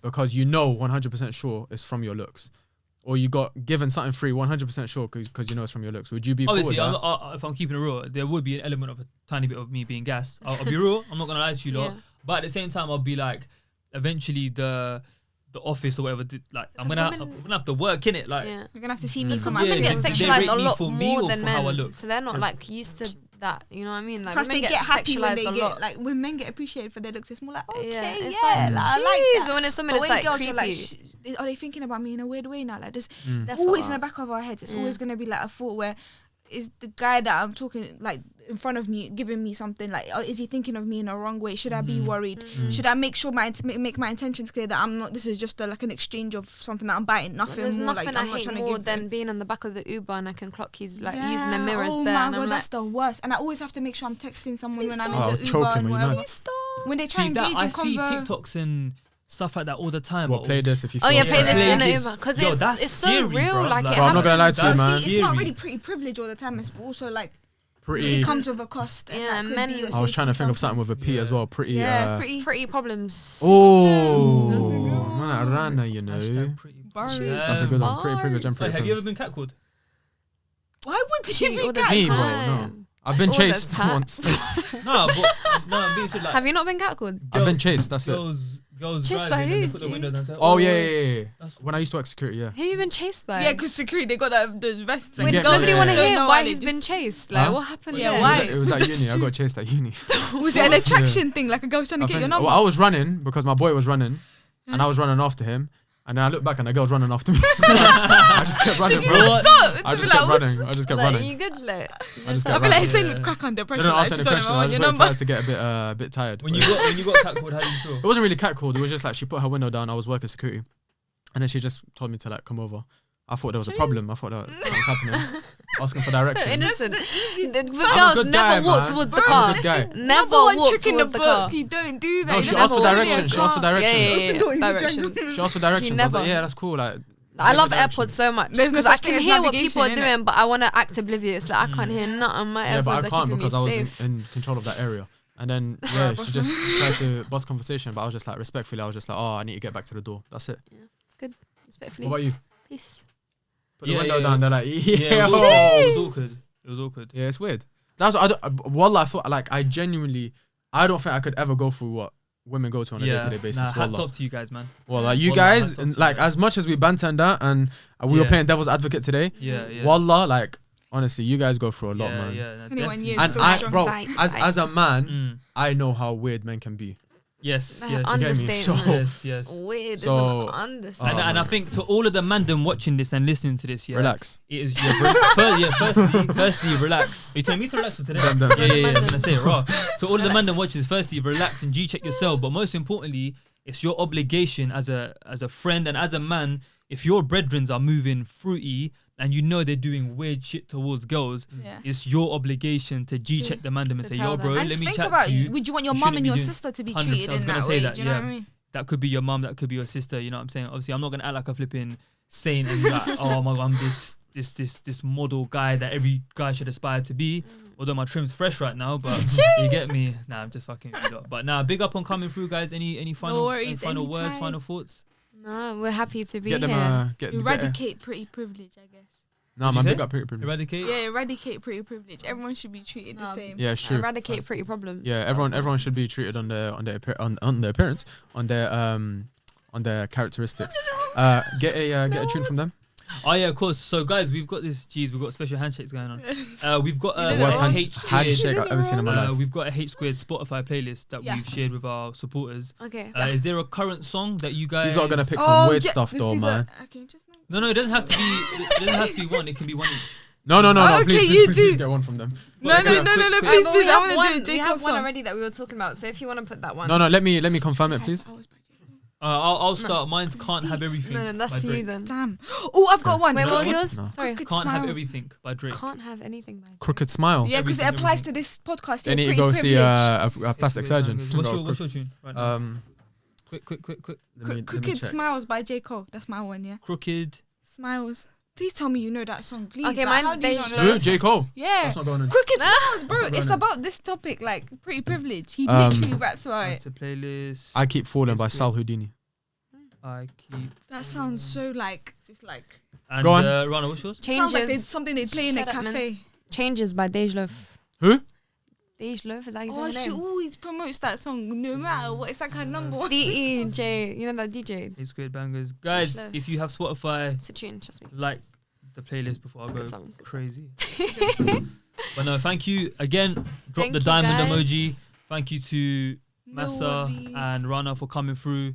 Speaker 3: because you know 100% sure it's from your looks, or you got given something free 100% sure because you know it's from your looks. Would you be?
Speaker 2: Obviously,
Speaker 3: cool with that?
Speaker 2: if I'm keeping it real, there would be an element of a tiny bit of me being gassed. I'll be real. I'm not gonna lie to you lot.
Speaker 4: Yeah.
Speaker 2: But at the same time, I'll be like, eventually the office or whatever, like I'm gonna have to work in it. Like,
Speaker 4: yeah.
Speaker 1: You're gonna have to see me
Speaker 4: Because
Speaker 1: for
Speaker 4: women
Speaker 2: Yeah,
Speaker 4: get
Speaker 1: myself.
Speaker 2: they
Speaker 4: sexualized
Speaker 2: rate
Speaker 4: a
Speaker 2: me
Speaker 4: lot
Speaker 2: for me
Speaker 4: more
Speaker 2: or
Speaker 4: than
Speaker 2: for how I
Speaker 4: men,
Speaker 2: look.
Speaker 4: so they're not like used to that. You know what I mean? Like
Speaker 1: Plus,
Speaker 4: women
Speaker 1: they get happy when
Speaker 4: sexualized
Speaker 1: they
Speaker 4: a
Speaker 1: get
Speaker 4: lot.
Speaker 1: like when men get appreciated for their looks. It's more like okay,
Speaker 4: Yeah,
Speaker 1: yeah,
Speaker 4: it's like,
Speaker 1: like, I like
Speaker 4: jeez,
Speaker 1: that.
Speaker 4: but when it's women,
Speaker 1: But
Speaker 4: it's
Speaker 1: when
Speaker 4: like
Speaker 1: girls
Speaker 4: creepy.
Speaker 1: are like, are they thinking about me in a weird way now? Like, there's
Speaker 4: They're
Speaker 1: always in
Speaker 4: far.
Speaker 1: the back of our heads. It's
Speaker 4: Yeah.
Speaker 1: always gonna be like a thought where is the guy that I'm talking like in front of me giving me something like, is he thinking of me in a wrong way? Should I be worried? Should I make sure make my intentions clear that I'm not, this is just like an exchange of something that I'm buying, nothing
Speaker 4: There's
Speaker 1: more.
Speaker 4: nothing
Speaker 1: Like,
Speaker 4: I
Speaker 1: I'm not
Speaker 4: hate
Speaker 1: trying to
Speaker 4: more
Speaker 1: give
Speaker 4: than being on the back of the Uber and I can clock he's like
Speaker 1: Yeah,
Speaker 4: using the mirrors
Speaker 1: oh
Speaker 4: bare,
Speaker 1: my
Speaker 4: and
Speaker 1: God,
Speaker 4: I'm
Speaker 1: that's
Speaker 4: like,
Speaker 1: the worst. And I always have to make sure I'm texting someone
Speaker 4: Please
Speaker 1: when I'm
Speaker 3: stop.
Speaker 1: in
Speaker 3: Oh,
Speaker 1: the Uber
Speaker 3: choking
Speaker 1: and
Speaker 3: when you
Speaker 1: whatever.
Speaker 3: know
Speaker 1: When they try
Speaker 2: see
Speaker 1: and
Speaker 2: that
Speaker 1: engage
Speaker 2: I
Speaker 1: in
Speaker 2: see
Speaker 1: convo.
Speaker 2: TikToks and stuff like that all the time.
Speaker 3: What, play this if you
Speaker 4: oh
Speaker 3: feel
Speaker 4: yeah,
Speaker 3: like
Speaker 4: play
Speaker 3: that.
Speaker 4: this in the
Speaker 2: Play
Speaker 4: Uber because
Speaker 2: Yo, that's
Speaker 4: it's so
Speaker 2: scary,
Speaker 4: real.
Speaker 2: bro.
Speaker 4: Like,
Speaker 2: Like,
Speaker 4: it
Speaker 3: Bro, I'm not gonna lie to you,
Speaker 4: happens.
Speaker 3: man.
Speaker 1: See, it's not
Speaker 2: Scary.
Speaker 1: really pretty privilege all the time. It's also like
Speaker 3: Pretty.
Speaker 1: it comes with a cost. And
Speaker 4: Yeah,
Speaker 1: that could
Speaker 4: men-
Speaker 1: be your
Speaker 3: I was trying to
Speaker 1: safety
Speaker 3: think of something with a P as
Speaker 2: Yeah.
Speaker 3: well. Pretty.
Speaker 1: Yeah, pretty.
Speaker 4: Pretty problems.
Speaker 3: Oh, man, Rana, you know.
Speaker 2: Hashtag pretty.
Speaker 1: Bars.
Speaker 3: That's a good one. Pretty privilege and
Speaker 4: Bars.
Speaker 3: pretty.
Speaker 2: Have you ever
Speaker 3: privilege.
Speaker 2: been catcalled?
Speaker 1: Why would you
Speaker 4: Cheat all
Speaker 1: be
Speaker 4: the
Speaker 1: that?
Speaker 3: Me, bro,
Speaker 4: time.
Speaker 3: no. I've been
Speaker 4: All the
Speaker 3: chased
Speaker 4: time.
Speaker 3: once.
Speaker 2: No, but no, I'm being serious. Like,
Speaker 4: Have you not been catcalled?
Speaker 3: I've been chased. That's it.
Speaker 2: Girls
Speaker 4: Chased by
Speaker 2: driving and they
Speaker 4: who,
Speaker 2: put the
Speaker 4: G?
Speaker 2: windows down. and say,
Speaker 3: Oh yeah, yeah, yeah.
Speaker 2: That's-
Speaker 3: When I used to work security, yeah.
Speaker 4: Who you been chased by?
Speaker 1: Yeah, because security, they got those vests.
Speaker 3: Wait,
Speaker 4: Wait,
Speaker 3: Yeah,
Speaker 4: does nobody
Speaker 3: yeah,
Speaker 4: want to
Speaker 3: yeah.
Speaker 4: hear
Speaker 1: Don't know
Speaker 4: why
Speaker 1: why
Speaker 4: he's
Speaker 1: they
Speaker 4: been
Speaker 1: just-
Speaker 4: chased? Like,
Speaker 3: Huh?
Speaker 4: what happened
Speaker 1: Yeah,
Speaker 4: there?
Speaker 1: why?
Speaker 3: It was at uni. I got chased at uni.
Speaker 1: Was it an attraction thing? Like a girl trying to
Speaker 3: I
Speaker 1: get
Speaker 3: think-
Speaker 1: your number?
Speaker 3: well, I was running because my boy was running, and I was running after him. And then I looked back and the girl's running after me. I just kept running,
Speaker 1: Did you
Speaker 3: bro.
Speaker 1: not stop?
Speaker 3: I
Speaker 1: To
Speaker 3: just
Speaker 1: be
Speaker 3: kept
Speaker 1: like,
Speaker 3: running. I just kept
Speaker 4: Like,
Speaker 3: running.
Speaker 4: you good, like.
Speaker 3: I just
Speaker 1: I'll
Speaker 3: kept
Speaker 1: be like
Speaker 3: running.
Speaker 1: Hussein
Speaker 2: Yeah.
Speaker 1: would crack under
Speaker 3: They
Speaker 1: pressure.
Speaker 3: didn't
Speaker 1: Like,
Speaker 3: ask any
Speaker 1: just don't
Speaker 3: questions.
Speaker 1: know
Speaker 3: I
Speaker 1: your
Speaker 3: just waited for
Speaker 1: number.
Speaker 3: her to get a bit tired.
Speaker 2: When
Speaker 3: But
Speaker 2: you got catcalled, how do you feel?
Speaker 3: it wasn't really catcalled. It was just like she put her window down. I was working security, and then she just told me to like come over. I thought there was a problem. I thought that was happening. Asking for
Speaker 4: So
Speaker 3: directions.
Speaker 4: innocent. The
Speaker 3: I'm a
Speaker 4: girls
Speaker 3: good
Speaker 4: never
Speaker 3: guy,
Speaker 4: walk
Speaker 3: man.
Speaker 4: towards the
Speaker 3: Bro,
Speaker 4: car.
Speaker 3: I'm a good guy.
Speaker 4: Never
Speaker 1: Number one
Speaker 4: walk
Speaker 1: trick in the
Speaker 4: towards the car.
Speaker 1: book. You don't do that.
Speaker 3: No,
Speaker 1: You
Speaker 3: she
Speaker 1: never
Speaker 3: asked for
Speaker 1: walk
Speaker 3: directions.
Speaker 1: towards
Speaker 3: She asked for
Speaker 1: the car.
Speaker 3: directions.
Speaker 4: Directions.
Speaker 3: She asked for directions. I was like,
Speaker 4: never.
Speaker 3: yeah, that's cool. Like,
Speaker 4: I love
Speaker 3: directions.
Speaker 4: AirPods so much
Speaker 1: There's no
Speaker 4: because I
Speaker 1: such thing
Speaker 4: can
Speaker 1: as
Speaker 4: hear what people are
Speaker 1: navigation, innit?
Speaker 4: doing, but I want to act oblivious. Like I can't hear nothing. My
Speaker 3: Yeah, but I
Speaker 4: AirPods are
Speaker 3: can't
Speaker 4: keeping
Speaker 3: because I
Speaker 4: me
Speaker 3: was
Speaker 4: safe.
Speaker 3: in control of that area. And then yeah, she just tried to bust conversation, but I was just like respectfully, I was just like, oh, I need to get back to the door. That's it.
Speaker 4: Respectfully.
Speaker 3: What about you?
Speaker 4: Peace.
Speaker 3: Put the
Speaker 2: Yeah,
Speaker 3: window
Speaker 2: yeah.
Speaker 3: down. They're like,
Speaker 2: Yeah,
Speaker 3: yeah,
Speaker 2: it was awkward. It was awkward.
Speaker 3: yeah, it's weird. That's what Wallah, I thought like I genuinely, I don't think I could ever go through what women go to on a day-to-day basis.
Speaker 2: Nah, hats
Speaker 3: Wallah.
Speaker 2: off to you guys, man.
Speaker 3: Well, like you
Speaker 2: Wallah,
Speaker 3: guys,
Speaker 2: hats off
Speaker 3: and,
Speaker 2: to
Speaker 3: like
Speaker 2: you.
Speaker 3: as much as we banter and that, and we were
Speaker 2: Yeah.
Speaker 3: playing devil's advocate today.
Speaker 2: Yeah, yeah.
Speaker 3: Wallah, like honestly, you guys go through a lot,
Speaker 2: yeah,
Speaker 3: man.
Speaker 2: yeah, nah,
Speaker 1: 21
Speaker 2: definitely.
Speaker 1: years.
Speaker 3: And
Speaker 1: Still
Speaker 3: I,
Speaker 1: strong.
Speaker 3: bro,
Speaker 4: Sight,
Speaker 3: as
Speaker 4: sight.
Speaker 3: a man,
Speaker 2: Mm.
Speaker 3: I know how weird men can be.
Speaker 2: Yes,
Speaker 4: Like,
Speaker 2: yes,
Speaker 3: You get me?
Speaker 4: understatement.
Speaker 3: So-
Speaker 2: yes, yes.
Speaker 4: Weird.
Speaker 3: So-
Speaker 4: is an
Speaker 3: Oh,
Speaker 4: understatement.
Speaker 2: And I
Speaker 3: man.
Speaker 2: think to all of the mandem watching this and listening to this, yeah,
Speaker 3: Relax.
Speaker 2: it is firstly, relax. Are you telling me to relax for today?
Speaker 3: Them.
Speaker 2: Yeah, I was gonna say it raw. To all of the mandem watchers, firstly, relax and G-check yourself. But most importantly, it's your obligation as a friend and as a man. If your brethrens are moving fruity and you know they're doing weird shit towards girls,
Speaker 1: Yeah.
Speaker 2: it's your obligation to G-check the mandem and
Speaker 4: To
Speaker 2: say,
Speaker 4: tell
Speaker 2: yo,
Speaker 4: them.
Speaker 2: bro,
Speaker 1: And
Speaker 2: let me
Speaker 1: think
Speaker 2: chat
Speaker 1: about
Speaker 2: to you.
Speaker 1: would you want your
Speaker 2: You
Speaker 1: mum
Speaker 2: shouldn't
Speaker 1: and
Speaker 2: be
Speaker 1: your
Speaker 2: doing
Speaker 1: sister to be
Speaker 2: 100%.
Speaker 1: treated
Speaker 2: I was
Speaker 1: in
Speaker 2: gonna
Speaker 1: that
Speaker 2: say
Speaker 1: way?
Speaker 2: that,
Speaker 1: Do you know what
Speaker 2: yeah.
Speaker 1: I mean?
Speaker 2: That could be your mum, that could be your sister, you know what I'm saying? Obviously, I'm not gonna act like a flipping saint and be like, oh my god, I'm this model guy that every guy should aspire to be. Although my trim's fresh right now, but you get me. Nah, I'm just fucking with you lot. But nah, big up on coming through, guys. Any final
Speaker 1: worries,
Speaker 2: final words,
Speaker 1: anytime.
Speaker 2: final thoughts?
Speaker 4: No, we're happy to be
Speaker 3: Get them.
Speaker 4: here.
Speaker 3: Get
Speaker 1: Eradicate pretty privilege, I guess.
Speaker 3: No,
Speaker 2: What'd
Speaker 3: man,
Speaker 2: you
Speaker 3: big
Speaker 2: say?
Speaker 3: up pretty privilege.
Speaker 2: Eradicate.
Speaker 1: Yeah, eradicate pretty privilege. Everyone should be treated the same.
Speaker 3: Yeah, it's true.
Speaker 4: Eradicate pretty problems.
Speaker 3: Yeah, everyone should be treated on their appearance, on their characteristics. Get a tune from them.
Speaker 2: Oh yeah, of course. So guys, we've got special handshakes going on. We've got
Speaker 4: did
Speaker 2: a
Speaker 4: it all?
Speaker 2: H
Speaker 3: Handshake I've ever seen in my life.
Speaker 2: we've got a H squared Spotify playlist that
Speaker 1: Yeah.
Speaker 2: we've shared with our supporters.
Speaker 4: Okay.
Speaker 2: Is there a current song that you guys?
Speaker 3: These lot are gonna pick some weird stuff
Speaker 1: let's
Speaker 3: though,
Speaker 1: do
Speaker 3: man.
Speaker 1: that. Okay, just like
Speaker 2: No, it doesn't have to be. It doesn't have to be one. It can be one each.
Speaker 3: No.
Speaker 1: Okay,
Speaker 3: Please get one from them.
Speaker 1: No, please,
Speaker 4: But we
Speaker 1: please. I
Speaker 4: have
Speaker 1: want to do
Speaker 4: one.
Speaker 1: a
Speaker 4: We have
Speaker 1: Jacob
Speaker 4: one
Speaker 1: song.
Speaker 4: already that we were talking about. So if you want to put that one.
Speaker 3: No. Let me confirm it, please.
Speaker 2: I'll start. Mine's Can't Have Everything.
Speaker 4: No, that's
Speaker 2: by
Speaker 4: you
Speaker 2: Drake.
Speaker 4: then.
Speaker 1: Damn. Oh, I've got one.
Speaker 4: Wait, what was
Speaker 3: No.
Speaker 4: yours?
Speaker 3: No.
Speaker 4: Sorry.
Speaker 1: Crooked
Speaker 2: Can't Have
Speaker 1: Smiles.
Speaker 2: Everything by Drake.
Speaker 4: Can't have anything. By
Speaker 3: Crooked Smile.
Speaker 1: Yeah, because it
Speaker 2: Everything,
Speaker 1: applies
Speaker 2: everything.
Speaker 1: to this podcast.
Speaker 3: They need to
Speaker 1: Pretty
Speaker 3: go see
Speaker 1: privileged.
Speaker 3: a plastic surgeon.
Speaker 2: What's your tune? Right now? Quick.
Speaker 3: Let me
Speaker 1: Crooked
Speaker 3: check.
Speaker 1: Smiles by J. Cole. That's my one, yeah.
Speaker 2: Crooked.
Speaker 1: Smiles. Please tell me you know that song, please.
Speaker 4: Okay,
Speaker 1: Like,
Speaker 4: mine's
Speaker 1: how do you not
Speaker 4: Deja
Speaker 1: know
Speaker 3: Who?
Speaker 1: that?
Speaker 3: J. Cole.
Speaker 1: Yeah.
Speaker 3: That's not going in.
Speaker 1: Crooked Smiles, bro.
Speaker 3: not
Speaker 1: It's
Speaker 3: going
Speaker 1: about this topic, like pretty privilege. He
Speaker 3: Um,
Speaker 1: literally raps about it.
Speaker 2: It's a playlist.
Speaker 3: I Keep Falling by
Speaker 2: It's
Speaker 3: Sal Houdini.
Speaker 2: I keep.
Speaker 1: That sounds so like just like
Speaker 2: And
Speaker 3: Go on.
Speaker 2: Rana, what's yours?
Speaker 1: sounds like
Speaker 4: Changes.
Speaker 1: something they play in a
Speaker 4: Shut up, man.
Speaker 1: cafe.
Speaker 4: Changes by Dej Loaf.
Speaker 3: Who?
Speaker 4: Dej Loaf, is that his
Speaker 1: Oh, she
Speaker 4: name?
Speaker 1: always promotes that song no matter what. It's like her number one.
Speaker 4: DJ, you know that DJ?
Speaker 2: 8 Squared Bangers. Guys,
Speaker 4: Love.
Speaker 2: if you have Spotify,
Speaker 4: It's a tune, trust me.
Speaker 2: like the playlist before I
Speaker 4: It's a
Speaker 2: go
Speaker 4: good song.
Speaker 2: crazy. But no, thank you again. Drop
Speaker 4: Thank
Speaker 2: the
Speaker 4: you,
Speaker 2: diamond
Speaker 4: guys.
Speaker 2: emoji. Thank you to
Speaker 1: No
Speaker 2: Massa
Speaker 1: worries.
Speaker 2: and Rana for coming through.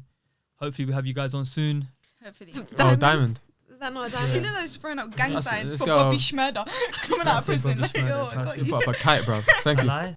Speaker 2: Hopefully we have you guys on soon.
Speaker 1: Hopefully.
Speaker 3: Oh, Diamond.
Speaker 4: Is that not a
Speaker 1: She
Speaker 4: diamond?
Speaker 1: knows throwing up gang
Speaker 3: Let's
Speaker 1: signs for
Speaker 3: go.
Speaker 1: Bobby Schmurder coming out of
Speaker 2: Say
Speaker 1: prison.
Speaker 2: Bobby
Speaker 1: Like,
Speaker 2: Schmurder,
Speaker 1: oh, I
Speaker 2: that's
Speaker 1: got
Speaker 3: You
Speaker 1: you.
Speaker 3: put up a kite, bro. Thank you.
Speaker 2: Lie.